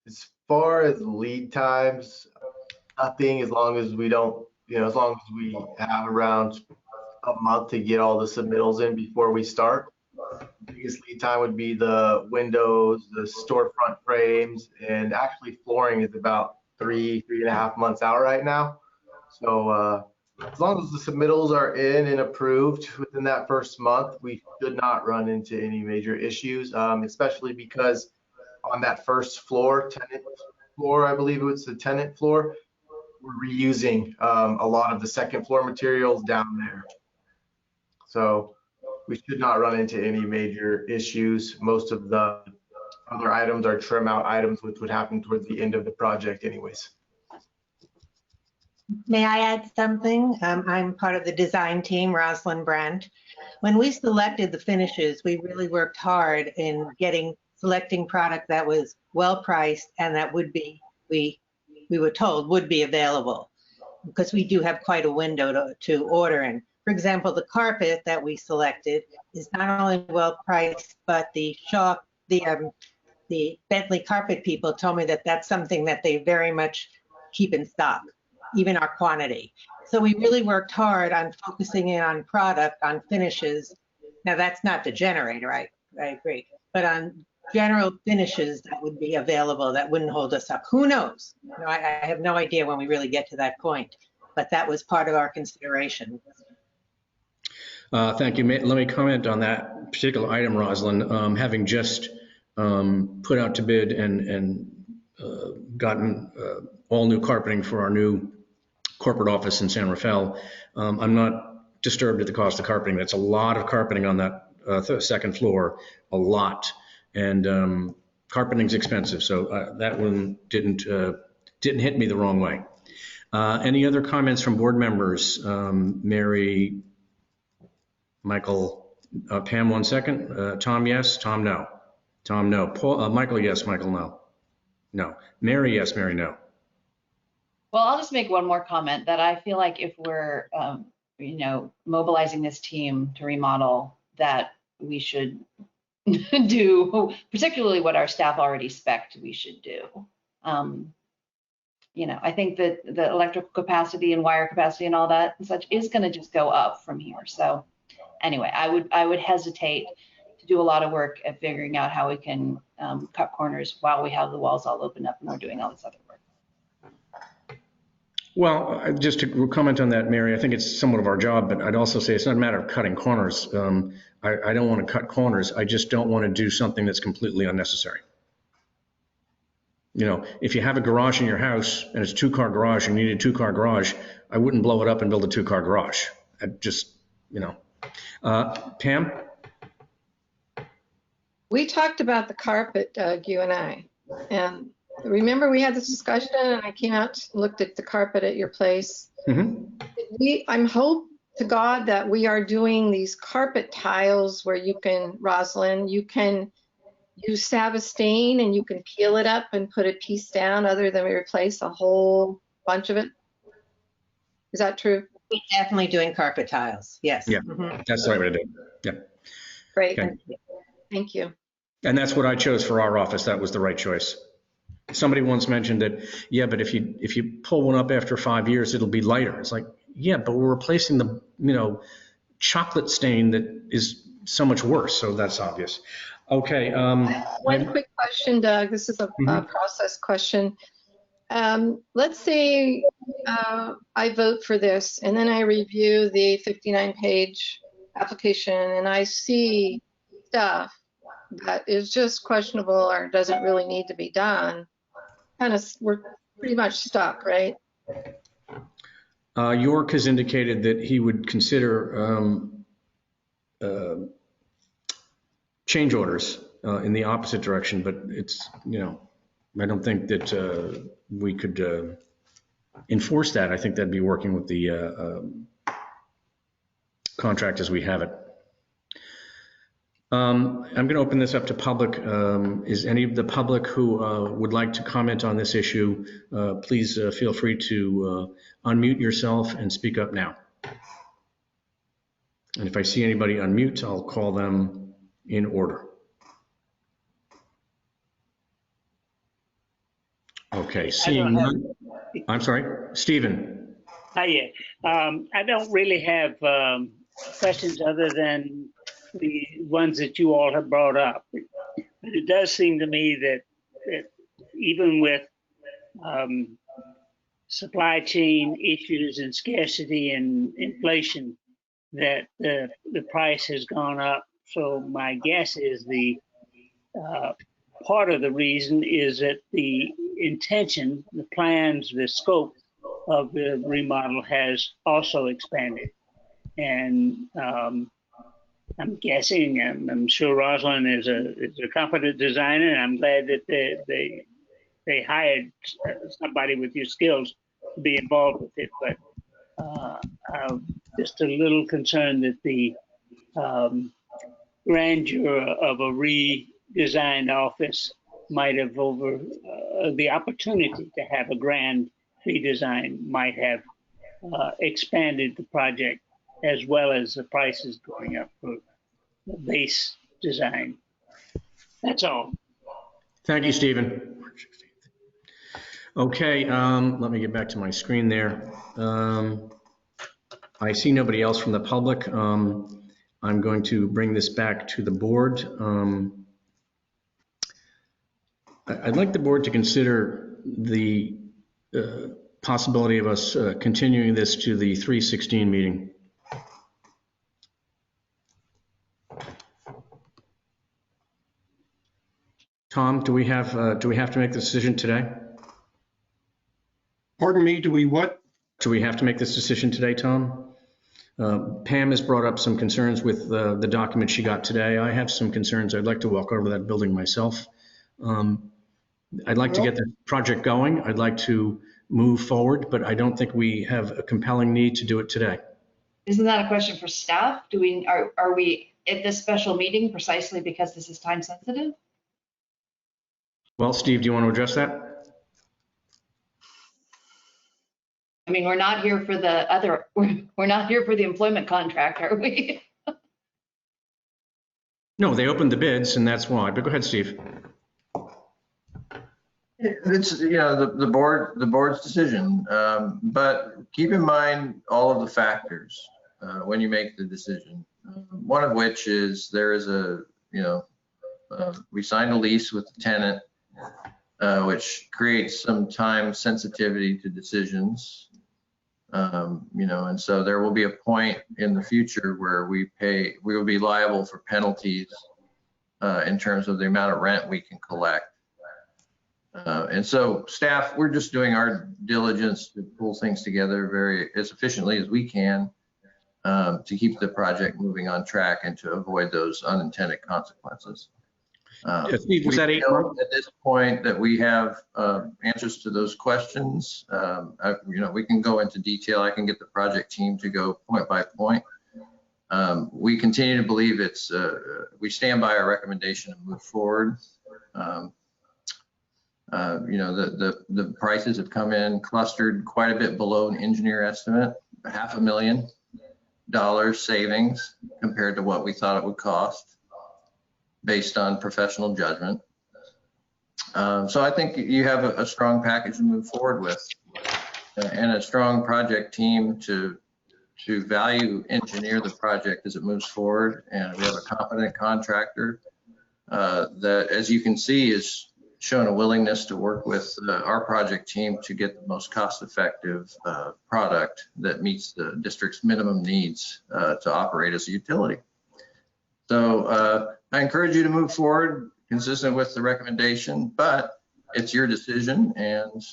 As far as lead times, nothing, as long as we don't, as long as we have around a month to get all the submittals in before we start. The biggest lead time would be the windows, the storefront frames, and actually flooring is about 3.5 months out right now. So as long as the submittals are in and approved within that first month, we should not run into any major issues, especially because on that first floor, tenant floor, I believe it was the tenant floor, we're reusing a lot of the second floor materials down there. So we should not run into any major issues. Most of the other items are trim out items, which would happen towards the end of the project anyways. May I add something? I'm part of the design team, Rosalind Brandt. When we selected the finishes, we really worked hard in selecting product that was well priced and that would be, we were told would be available, because we do have quite a window to order in. For example, the carpet that we selected is not only well priced, but the Bentley carpet people told me that that's something that they very much keep in stock, even our quantity. So we really worked hard on focusing in on product, on finishes. Now that's not the generator, I agree, but on general finishes that would be available that wouldn't hold us up. Who knows? I have no idea when we really get to that point, but that was part of our consideration. Thank you. Let me comment on that particular item, Rosalind. Having just put out to bid and gotten all new carpeting for our new corporate office in San Rafael, I'm not disturbed at the cost of carpeting. That's a lot of carpeting on that second floor, a lot. And carpeting's expensive, so that one didn't hit me the wrong way. Any other comments from board members? Mary, Michael, Pam, 1 second. Tom, yes. Tom, no. Tom, no. Paul, Michael, yes. Michael, no. No. Mary, yes. Mary, no. Well, I'll just make one more comment that I feel like if we're, mobilizing this team to remodel, that we should do, particularly what our staff already spec'd we should do. I think that the electrical capacity and wire capacity and all that and such is going to just go up from here. So anyway, I would hesitate to do a lot of work at figuring out how we can cut corners while we have the walls all open up and we're doing all this other work. Well, just to comment on that, Mary, I think it's somewhat of our job, but I'd also say it's not a matter of cutting corners. I don't want to cut corners. I just don't want to do something that's completely unnecessary. If you have a garage in your house and it's a 2-car garage and you need a 2-car garage, I wouldn't blow it up and build a 2-car garage. Pam? We talked about the carpet, Doug, you and I, and remember we had this discussion and I came out, looked at the carpet at your place. I'm hope to God that we are doing these carpet tiles where you can, Rosalind, you can use Savastain and you can peel it up and put a piece down other than replace a whole bunch of it. Is that true? We're definitely doing carpet tiles, yes. Yeah, Mhm. that's the right way to do it. Yeah. Great. Okay. Thank you. And that's what I chose for our office. That was the right choice. Somebody once mentioned that, yeah, but if you pull one up after 5 years, it'll be lighter. It's like, yeah, but we're replacing the, chocolate stain that is so much worse. So that's obvious. Okay. One quick question, Doug. This is a process question. Let's say I vote for this and then I review the 59-page application and I see stuff that is just questionable or doesn't really need to be done. We're pretty much stuck, right? York has indicated that he would consider change orders in the opposite direction, but it's, I don't think that we could enforce that. I think that'd be working with the contract as we have it. I'm going to open this up to public. Is any of the public who would like to comment on this issue, please feel free to unmute yourself and speak up now. And if I see anybody unmute, I'll call them in order. Okay, seeing none. I'm sorry, Stephen. Hiya. I don't really have questions other than the ones that you all have brought up. But it does seem to me that even with supply chain issues and scarcity and inflation, that the price has gone up. So my guess is the part of the reason is that the intention, the plans, the scope of the remodel has also expanded. And I'm guessing, I'm sure Rosalind is a competent designer, and I'm glad that they hired somebody with your skills to be involved with it. But I'm just a little concerned that the grandeur of a redesigned office might have the opportunity to have a grand redesign might have expanded the project as well as the prices going up for the base design. That's all. Thank you, Stephen. Okay, let me get back to my screen there. I see nobody else from the public. I'm going to bring this back to the board. I'd like the board to consider the possibility of us continuing this to the 3/16 meeting. Tom, do we have to make the decision today? Pardon me, do we what? Do we have to make this decision today, Tom? Pam has brought up some concerns with the document she got today. I have some concerns. I'd like to walk over that building myself. I'd like to get the project going. I'd like to move forward, but I don't think we have a compelling need to do it today. Isn't that a question for staff? Are we at this special meeting precisely because this is time sensitive? Well, Steve, do you want to address that? I mean, we're not here for we're not here for the employment contract, are we? No, they opened the bids and that's why, but go ahead, Steve. It's, the board's decision, but keep in mind all of the factors when you make the decision. One of which is there is we signed a lease with the tenant, which creates some time sensitivity to decisions. And so there will be a point in the future where we will be liable for penalties in terms of the amount of rent we can collect. And so staff, we're just doing our diligence to pull things together as efficiently as we can to keep the project moving on track and to avoid those unintended consequences. Steve, was that 8 We know months? at this point that we have answers to those questions. We can go into detail. I can get the project team to go point by point. We continue to believe we stand by our recommendation to move forward. The prices have come in clustered quite a bit below an engineer estimate, $500,000 savings compared to what we thought it would cost based on professional judgment. So I think you have a strong package to move forward with and a strong project team to value engineer the project as it moves forward. And we have a competent contractor that, as you can see, is shown a willingness to work with our project team to get the most cost-effective product that meets the district's minimum needs to operate as a utility. So I encourage you to move forward consistent with the recommendation, but it's your decision, and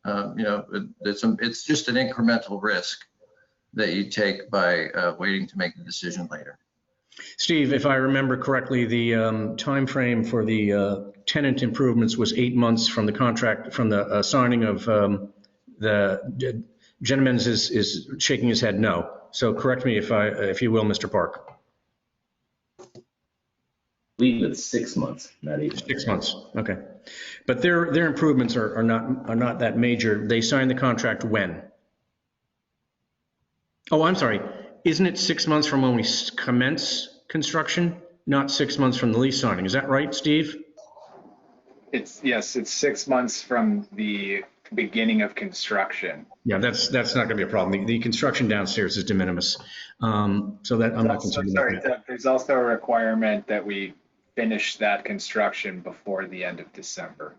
it's just an incremental risk that you take by waiting to make the decision later. Steve, if I remember correctly, the time frame for the tenant improvements was 8 months from the contract, from the signing of the gentleman is shaking his head no. So correct me if you will, Mr. Park. I believe it's 6 months, not 8 months. 6 months, okay. But their improvements are not that major. They signed the contract when? Oh, I'm sorry. Isn't it 6 months from when we commence construction, not 6 months from the lease signing? Is that right, Steve? Yes, it's 6 months from the beginning of construction. Yeah, that's not going to be a problem. The construction downstairs is de minimis, so that I'm not concerned about that. There's also a requirement that we finish that construction before the end of December.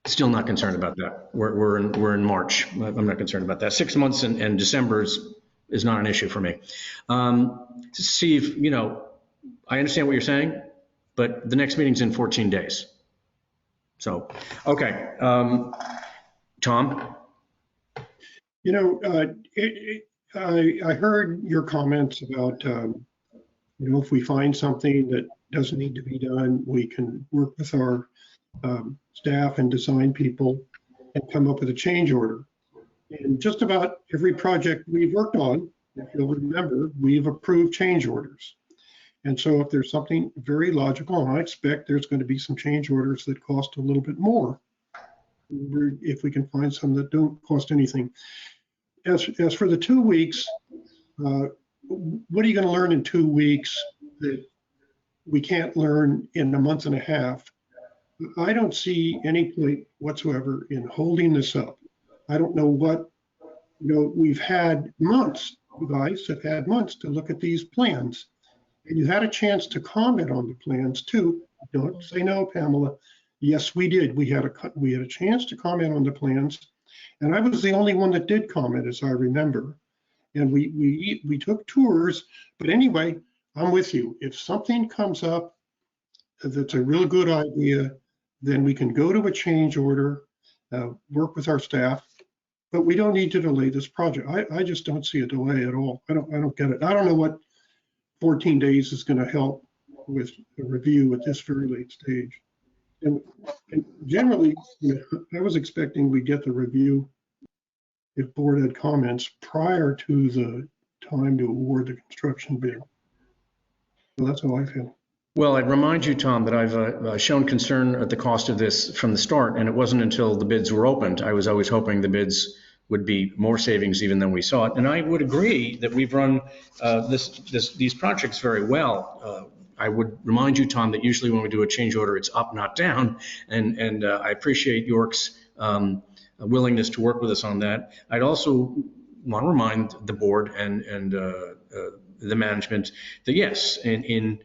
Still not concerned about that. We're in March. I'm not concerned about that. 6 months and December is not an issue for me. Steve, I understand what you're saying, but the next meeting's in 14 days. So, okay. Tom? I heard your comments about, if we find something that doesn't need to be done, we can work with our staff and design people and come up with a change order. And just about every project we've worked on, if you'll remember, we've approved change orders. And so if there's something very logical, and I expect there's going to be some change orders that cost a little bit more, if we can find some that don't cost anything. As for the 2 weeks, what are you going to learn in 2 weeks that we can't learn in a month and a half? I don't see any point whatsoever in holding this up. I don't know what, we've had months, you guys have had months to look at these plans. And you had a chance to comment on the plans too. Don't say no, Pamela. Yes, we did. We had a chance to comment on the plans. And I was the only one that did comment, as I remember. And we took tours. But anyway, I'm with you. If something comes up that's a real good idea, then we can go to a change order, work with our staff. But we don't need to delay this project. I just don't see a delay at all. I don't get it. I don't know what 14 days is going to help with a review at this very late stage. And generally, I was expecting we'd get the review if board had comments prior to the time to award the construction bid. So that's how I feel. Well, I'd remind you, Tom, that I've shown concern at the cost of this from the start, and it wasn't until the bids were opened. I was always hoping the bids would be more savings even than we saw it. And I would agree that we've run these projects very well. I would remind you, Tom, that usually when we do a change order, it's up, not down. And I appreciate York's willingness to work with us on that. I'd also want to remind the board and the management that yes, in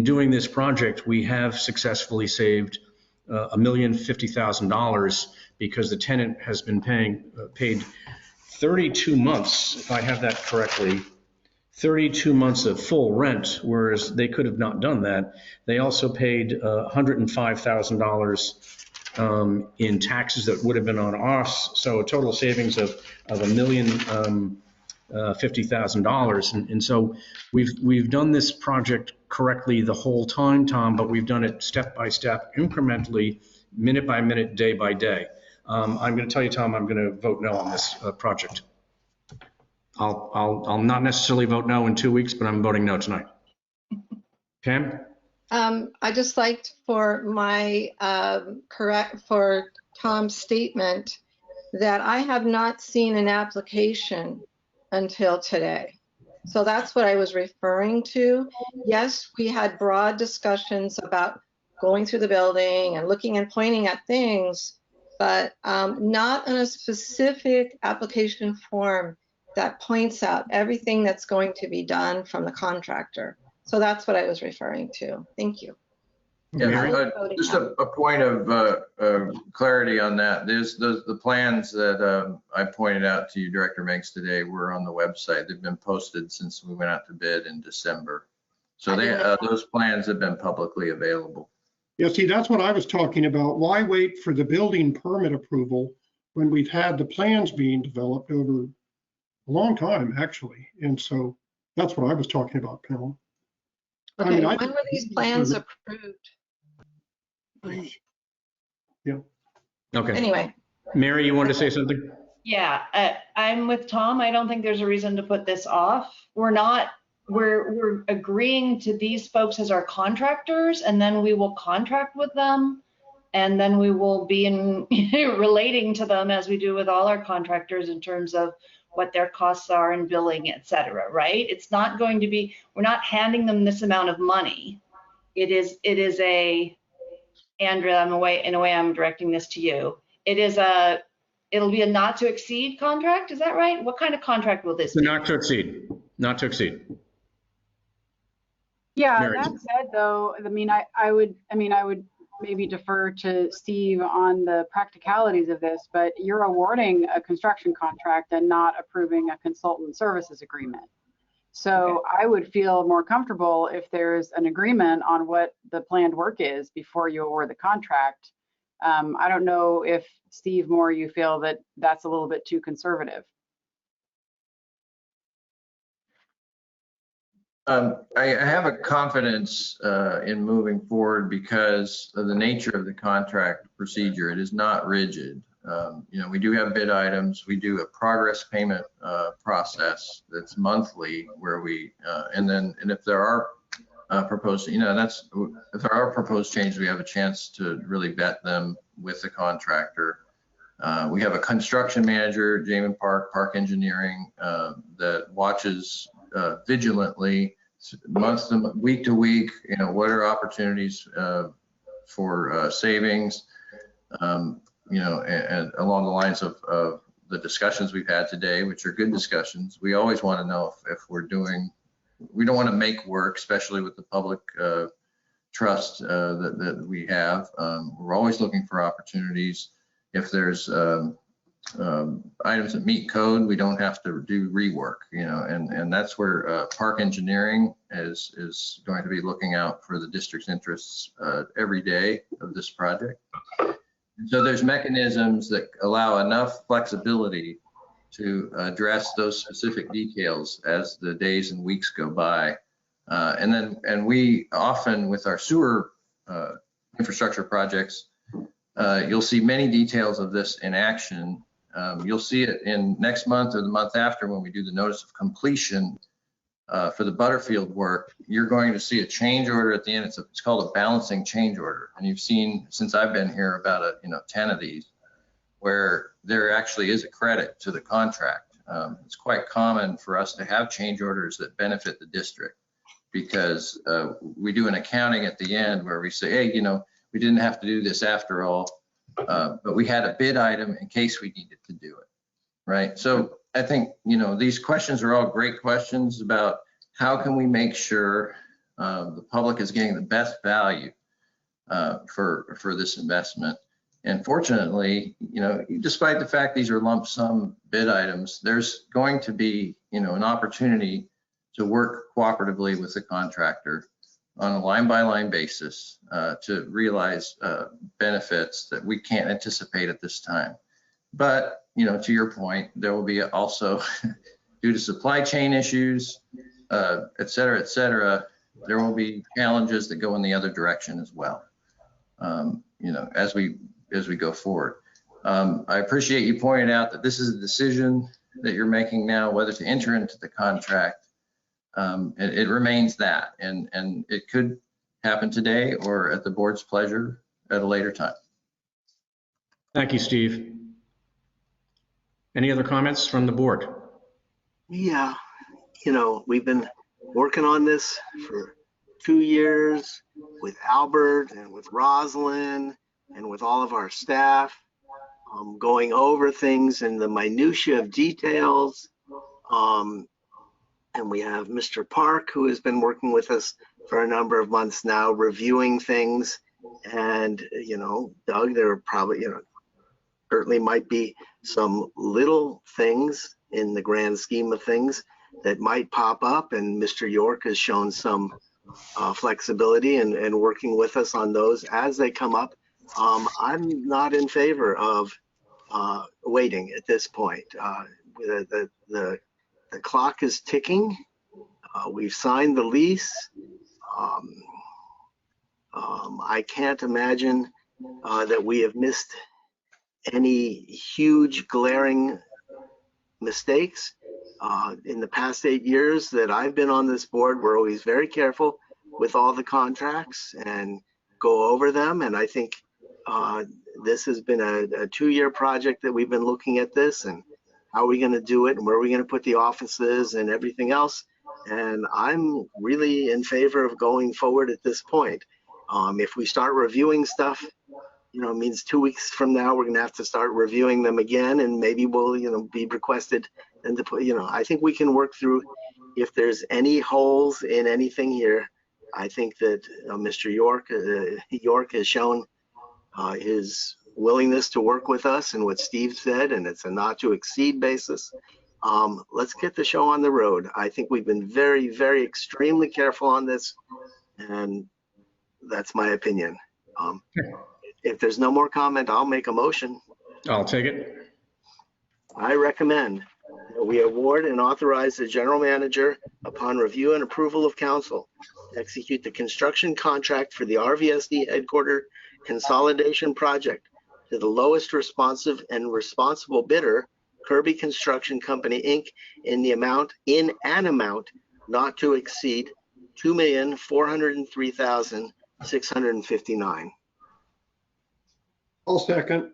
doing this project, we have successfully saved $1,050,000 because the tenant has been paid 32 months, if I have that correctly, 32 months of full rent, whereas they could have not done that. They also paid $105,000 in taxes that would have been on us, so a total savings of $1,000,000 $50,000. And so we've done this project correctly the whole time, Tom, but we've done it step by step, incrementally, minute by minute, day by day. I'm going to tell you, Tom, I'm going to vote no on this project. I'll not necessarily vote no in 2 weeks, but I'm voting no tonight. Pam? I just liked for my for Tom's statement that I have not seen an application until today. So that's what I was referring to. Yes, we had broad discussions about going through the building and looking and pointing at things, but not on a specific application form that points out everything that's going to be done from the contractor. So that's what I was referring to. Thank you. Yeah, just a point of clarity on that. There's the plans that I pointed out to you, Director Meigs, today were on the website. They've been posted since we went out to bid in December. So those plans have been publicly available. Yeah, see, that's what I was talking about. Why wait for the building permit approval when we've had the plans being developed over a long time, actually? And so that's what I was talking about, Pamela. Okay, when were these plans approved? Yeah. Okay. Anyway. Mary, you wanted to say something? Yeah, I'm with Tom. I don't think there's a reason to put this off. We're agreeing to these folks as our contractors, and then we will contract with them, and then we will be relating to them as we do with all our contractors in terms of what their costs are and billing, et cetera, right? It's not going to be, we're not handing them this amount of money. It is Andrea, in a way I'm directing this to you. It'll be a not to exceed contract, is that right? What kind of contract will this be? Not to exceed, not to exceed. Yeah, Mary. that said though, I would maybe defer to Steve on the practicalities of this, but you're awarding a construction contract and not approving a consultant services agreement. So okay. I would feel more comfortable if there's an agreement on what the planned work is before you award the contract. I don't know if Steve Moore, you feel that that's a little bit too conservative. I have a confidence in moving forward because of the nature of the contract procedure. It is not rigid. We do have bid items. We do a progress payment process that's monthly, where we and if there are proposed, if there are proposed changes, we have a chance to really vet them with the contractor. We have a construction manager, Jamin Park Engineering, that watches vigilantly week to week, what are opportunities for savings, and along the lines of the discussions we've had today, which are good discussions. We always want to know if we don't want to make work, especially with the public trust that we have. We're always looking for opportunities. If there's items that meet code, we don't have to do rework, and that's where Park Engineering is going to be looking out for the district's interests every day of this project. And so there's mechanisms that allow enough flexibility to address those specific details as the days and weeks go by. And we often, with our sewer infrastructure projects, you'll see many details of this in action. You'll see it in next month or the month after when we do the notice of completion for the Butterfield work. You're going to see a change order at the end. It's called a balancing change order. And you've seen, since I've been here, about 10 of these where there actually is a credit to the contract. It's quite common for us to have change orders that benefit the district, because we do an accounting at the end where we say, hey, we didn't have to do this after all, but we had a bid item in case we needed to do it, right? So I think, these questions are all great questions about how can we make sure the public is getting the best value for this investment. And fortunately, despite the fact these are lump sum bid items, there's going to be, an opportunity to work cooperatively with the contractor on a line-by-line basis to realize benefits that we can't anticipate at this time. But, to your point, there will be also due to supply chain issues, et cetera, there will be challenges that go in the other direction as well. As we go forward. I appreciate you pointing out that this is a decision that you're making now, whether to enter into the contract. It remains that, and it could happen today or at the board's pleasure at a later time. Thank you, Steve. Any other comments from the board? Yeah, we've been working on this for 2 years with Albert and with Rosalind and with all of our staff, going over things in the minutia of details. And we have Mr. Park, who has been working with us for a number of months now, reviewing things. And, Doug, there are probably, certainly might be some little things in the grand scheme of things that might pop up. And Mr. York has shown some flexibility and working with us on those as they come up. I'm not in favor of waiting at this point. The clock is ticking. We've signed the lease. I can't imagine that we have missed any huge glaring mistakes. In the past 8 years that I've been on this board, we're always very careful with all the contracts and go over them. And I think this has been a 2-year project that we've been looking at this and how are we going to do it and where are we going to put the offices and everything else. And I'm really in favor of going forward at this point. If we start reviewing stuff, it means 2 weeks from now, we're going to have to start reviewing them again, and maybe we'll, be requested and to put, I think we can work through if there's any holes in anything here. I think that Mr. York has shown his willingness to work with us and what Steve said, and it's a not to exceed basis. Let's get the show on the road. I think we've been very, very extremely careful on this, and that's my opinion. If there's no more comment, I'll make a motion. I'll take it. I recommend that we award and authorize the general manager, upon review and approval of council, to execute the construction contract for the RVSD headquarter consolidation project to the lowest responsive and responsible bidder, Kirby Construction Company, Inc., in an amount not to exceed $2,403,659. I'll second.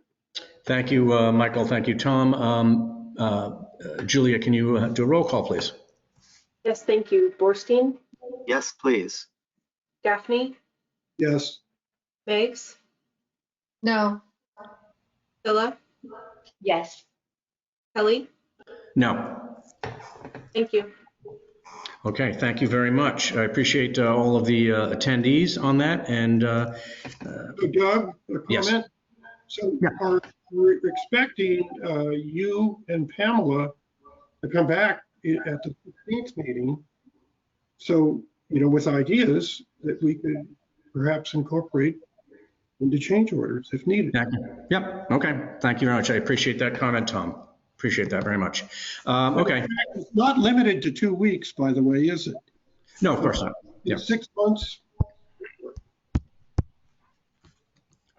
Thank you, Michael. Thank you, Tom. Julia, can you do a roll call, please? Yes, thank you. Borstein, Yes, please. Gaffney, Yes. Meigs, No. Phila, Yes. Kelly. No. Thank you. Okay, thank you very much. I appreciate all of the attendees on that. And So Doug, a comment? Yes. So we're expecting you and Pamela to come back at the 15th meeting. So, with ideas that we could perhaps incorporate into change orders if needed. Yep. Okay. Thank you very much. I appreciate that comment, Tom. Appreciate that very much. Okay. It's not limited to 2 weeks, by the way, is it? No, of course not. Yeah. 6 months.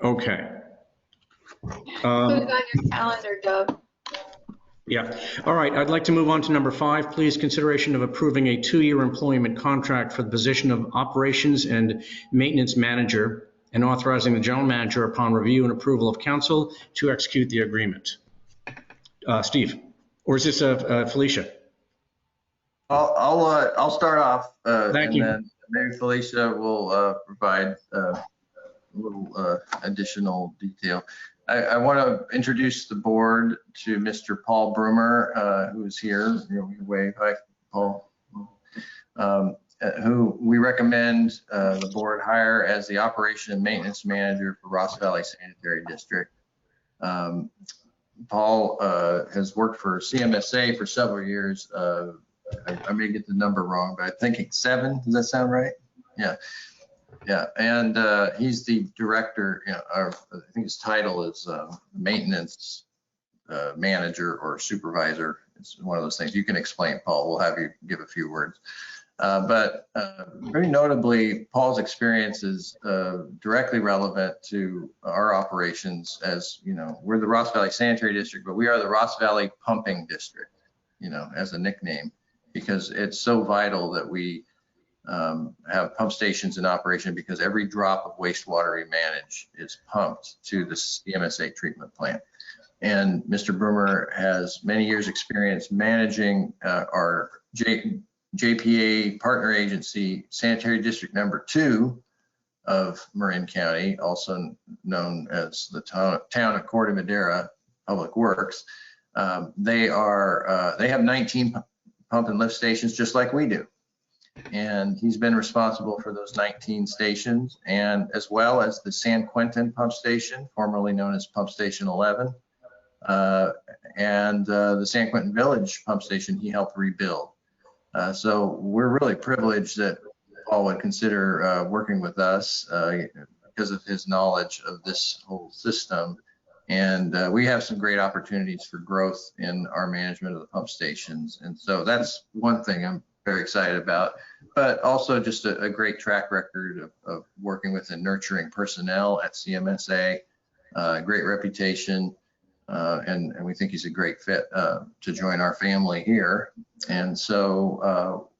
Okay. Put it on your calendar, Doug. Yeah. All right. I'd like to move on to number 5, please. Consideration of approving a 2-year employment contract for the position of operations and maintenance manager and authorizing the general manager upon review and approval of council to execute the agreement. Steve, or is this Felicia? I'll start off. Thank you. Then maybe Felicia will provide a little additional detail. I want to introduce the board to Mr. Paul Broomer, who's here. Wave. Hi, Paul. Who we recommend the board hire as the operation and maintenance manager for Ross Valley Sanitary District. Paul has worked for CMSA for several years. I may get the number wrong, but I think it's 7. Does that sound right? Yeah. Yeah. And he's the director, I think his title is maintenance manager or supervisor. It's one of those things. You can explain, Paul. We'll have you give a few words. But very notably, Paul's experience is directly relevant to our operations. As you know, we're the Ross Valley Sanitary District, but we are the Ross Valley Pumping District, you know, as a nickname, because it's so vital that we have pump stations in operation, because every drop of wastewater we manage is pumped to the CMSA treatment plant. And Mr. Broomer has many years experience managing our JPA partner agency, Sanitary District Number 2 of Marin County, also known as the town of Corte Madera Public Works. They have 19 pump and lift stations just like we do. And he's been responsible for those 19 stations, and as well as the San Quentin pump station, formerly known as Pump Station 11, and the San Quentin Village pump station he helped rebuild. So we're really privileged that Paul would consider working with us because of his knowledge of this whole system. And we have some great opportunities for growth in our management of the pump stations. And so that's one thing I'm very excited about, but also just a great track record of working with and nurturing personnel at CMSA, great reputation. And we think he's a great fit to join our family here. And so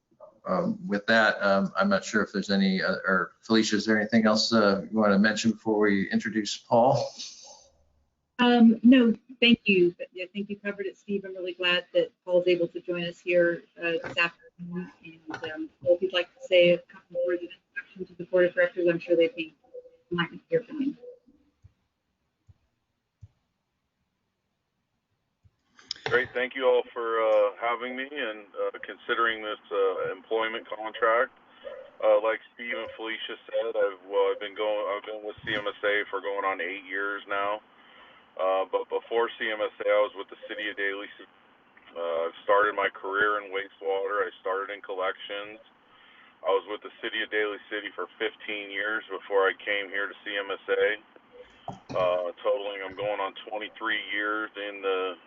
with that, I'm not sure if there's any, or Felicia, is there anything else you want to mention before we introduce Paul? No, thank you. But I think you covered it, Steve. I'm really glad that Paul's able to join us here this afternoon. And if you'd like to say a couple words of introduction to the board of directors, I'm sure they'd be happy to hear from you. Great, thank you all for having me and considering this employment contract. Like Steve and Felicia said, I've been with CMSA for going on 8 years now. But before CMSA, I was with the City of Daly City. I've started my career in wastewater. I started in collections. I was with the City of Daly City for 15 years before I came here to CMSA. Totaling, I'm going on 23 years in the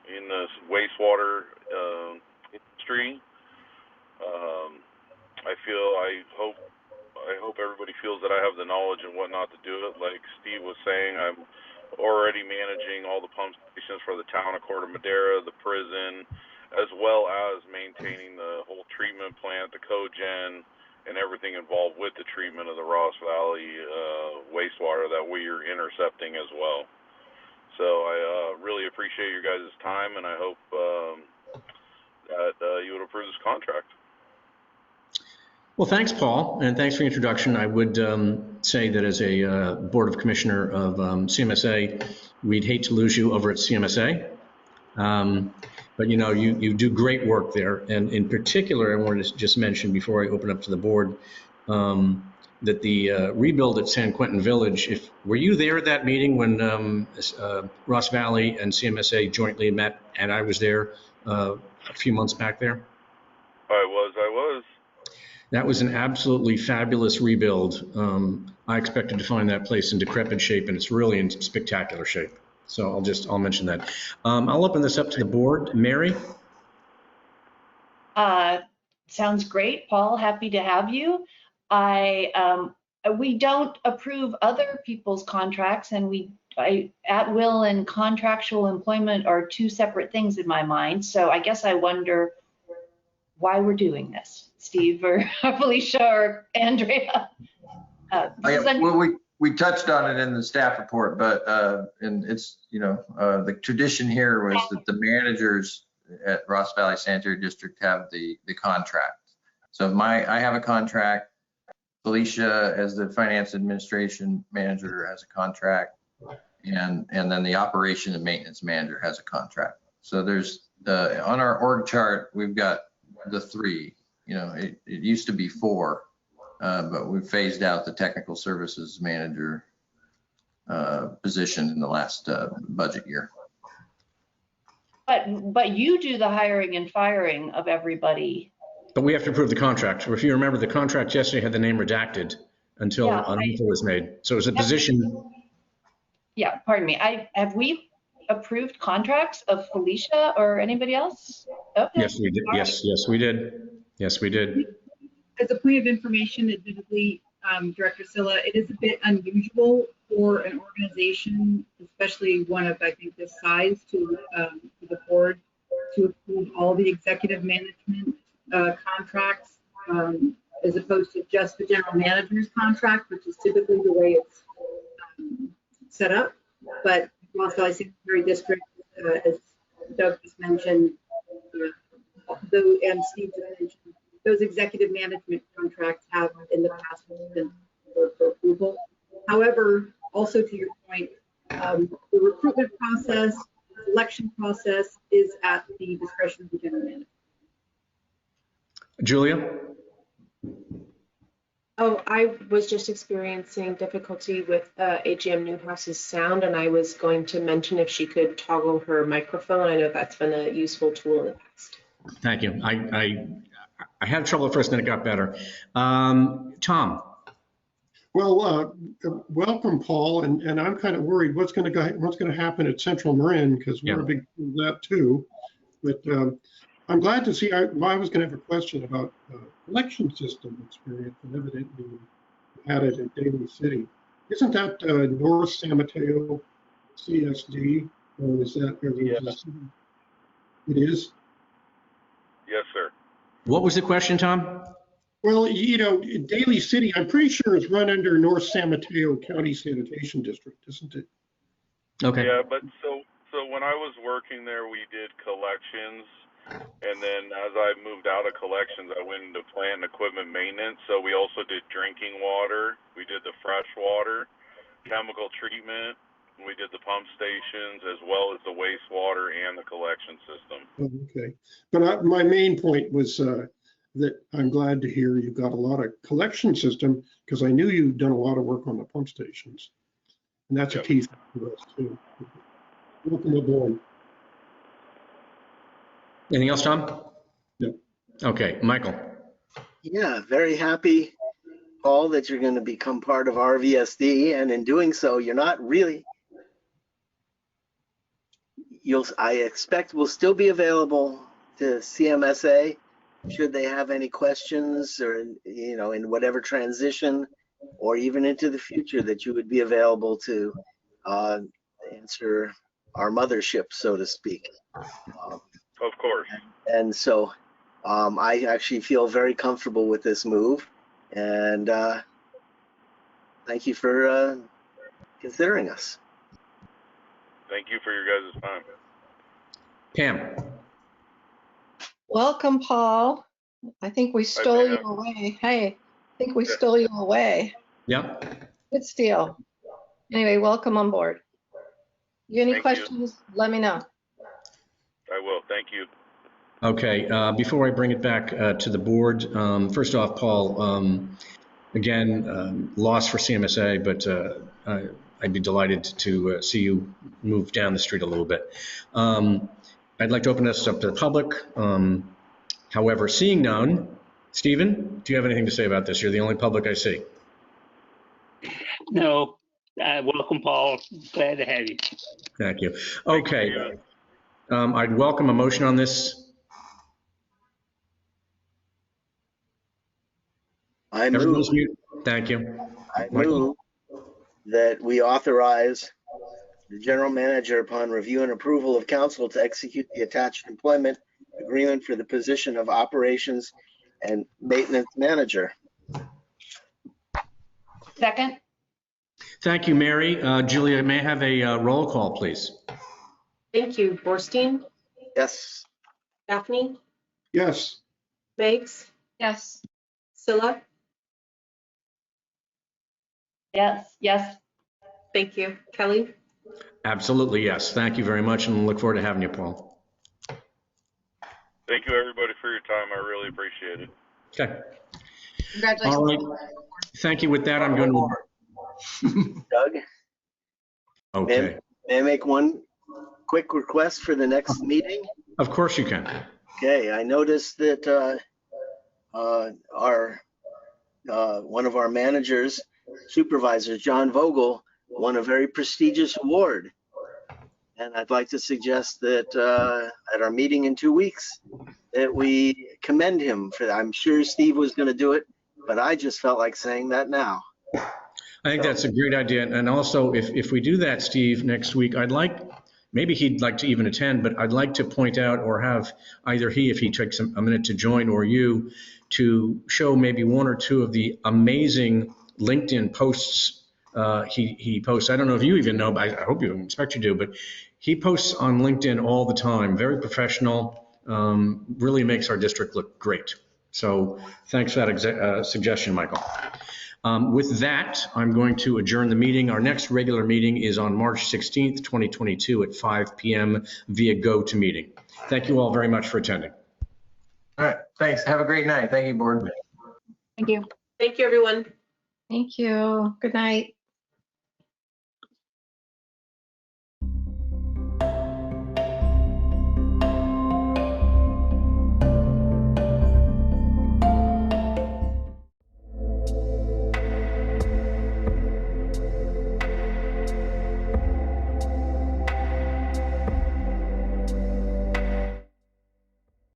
wastewater industry. I hope everybody feels that I have the knowledge and whatnot to do it. Like Steve was saying, I'm already managing all the pump stations for the town of Corte Madera, the prison, as well as maintaining the whole treatment plant, the cogen, and everything involved with the treatment of the Ross Valley wastewater that we are intercepting as well. So I really appreciate your guys' time, and I hope that you would approve this contract. Well, thanks, Paul, and thanks for the introduction. I would say that as a Board of Commissioner of CMSA, we'd hate to lose you over at CMSA. But you know, you do great work there. And in particular, I wanted to just mention before I open up to the board that the rebuild at San Quentin Village, were you there at that meeting when Ross Valley and CMSA jointly met, and I was there a few months back there? I was. That was an absolutely fabulous rebuild. I expected to find that place in decrepit shape, and it's really in spectacular shape. So I'll mention that. I'll open this up to the board. Mary? Sounds great, Paul. Happy to have you. We don't approve other people's contracts, and at will and contractual employment are two separate things in my mind. So I guess I wonder why we're doing this, Steve or Felicia or Andrea. We touched on it in the staff report, but and it's, you know, the tradition here was that the managers at Ross Valley Sanitary District have the contract. So I have a contract. Felicia, as the finance administration manager, has a contract, and then the operation and maintenance manager has a contract. So there's on our org chart, we've got the three. You know, it used to be four. But we phased out the technical services manager position in the last budget year. But you do the hiring and firing of everybody. But we have to approve the contract. If you remember, the contract yesterday had the name redacted until an offer was made. So it was a position. Yeah, pardon me. Have we approved contracts of Felicia or anybody else? Okay. Yes, we did. Yes, we did. Yes, we did. As a point of information, admittedly, Director Silla, it is a bit unusual for an organization, especially one of, I think, this size, to the board to approve all the executive management contracts, as opposed to just the general manager's contract, which is typically the way it's set up. But also, I think Missouri District, as Doug just mentioned, and Steve just mentioned, those executive management contracts have in the past been for approval. However, also to your point, the recruitment process, selection process is at the discretion of the general manager. Julia? Oh, I was just experiencing difficulty with AGM Newhouse's sound, and I was going to mention if she could toggle her microphone. I know that's been a useful tool in the past. Thank you. I had trouble at first, and then it got better. Tom? Well, welcome, Paul, and I'm kind of worried what's going to happen at Central Marin, because we're a big fan of that too. But I'm glad to see. I was going to have a question about election system experience, and evidently you had it at Daly City. Isn't that North San Mateo CSD, or is that? Yes. It is. Yes, sir. What was the question, Tom? Well, you know, Daly City, I'm pretty sure is run under North San Mateo County Sanitation District, isn't it? Okay. Yeah, but so when I was working there, we did collections, and then as I moved out of collections, I went into plant and equipment maintenance. So we also did drinking water, we did the fresh water, chemical treatment, we did the pump stations, as well as the wastewater and the collection system. Oh, okay, but my main point was that I'm glad to hear you've got a lot of collection system, because I knew you'd done a lot of work on the pump stations, and that's a key thing for us too. Welcome aboard. Anything else, Tom? No. Okay, Michael. Yeah, very happy, Paul, that you're going to become part of RVSD, and in doing so, you're not really. I expect will still be available to CMSA should they have any questions, or in whatever transition, or even into the future, that you would be available to answer our mothership, so to speak. Of course. And so I actually feel very comfortable with this move, and thank you for considering us. Thank you for your guys' time. Pam? Welcome, Paul. I think we stole you away. Hey, I think we stole you away. Yep. Good steal. Anyway, welcome on board. Any questions, let me know. I will. Thank you. Okay, before I bring it back to the board, first off, Paul, again, loss for CMSA, but I'd be delighted to see you move down the street a little bit. I'd like to open this up to the public. However, seeing none, Stephen, do you have anything to say about this? You're the only public I see. No, welcome, Paul. Glad to have you. Thank you. Okay, I'd welcome a motion on this. I move. Thank you. I move that we authorize the general manager, upon review and approval of council, to execute the attached employment agreement for the position of operations and maintenance manager. Second. Thank you, Mary. Julia, may I have a roll call, please? Thank you. Borstein? Yes. Gaffney? Yes. Meigs? Yes. Silla? Yes. Yes. Thank you. Kelly? Absolutely, yes. Thank you very much, and look forward to having you, Paul. Thank you, everybody, for your time. I really appreciate it. Okay. Congratulations. All right. Thank you. With that, I'm going to... Doug? Okay. May I make one quick request for the next meeting? Of course you can. Okay, I noticed that one of our managers, supervisors, John Vogel, won a very prestigious award And I'd like to suggest that at our meeting in 2 weeks, that we commend him for that. I'm sure Steve was going to do it, but I just felt like saying that now. I think that's a great idea. And also, if we do that, Steve, next week, maybe he'd like to even attend, but I'd like to point out or have either he, if he takes a minute to join, or you, to show maybe one or two of the amazing LinkedIn posts he posts. I don't know if you even know, but I hope you expect you do, but he posts on LinkedIn all the time, very professional, really makes our district look great. So thanks for that suggestion, Michael. With that, I'm going to adjourn the meeting. Our next regular meeting is on March 16th, 2022 at 5 p.m. via GoToMeeting. Thank you all very much for attending. All right, thanks. Have a great night. Thank you, board. Thank you. Thank you, everyone. Thank you. Good night.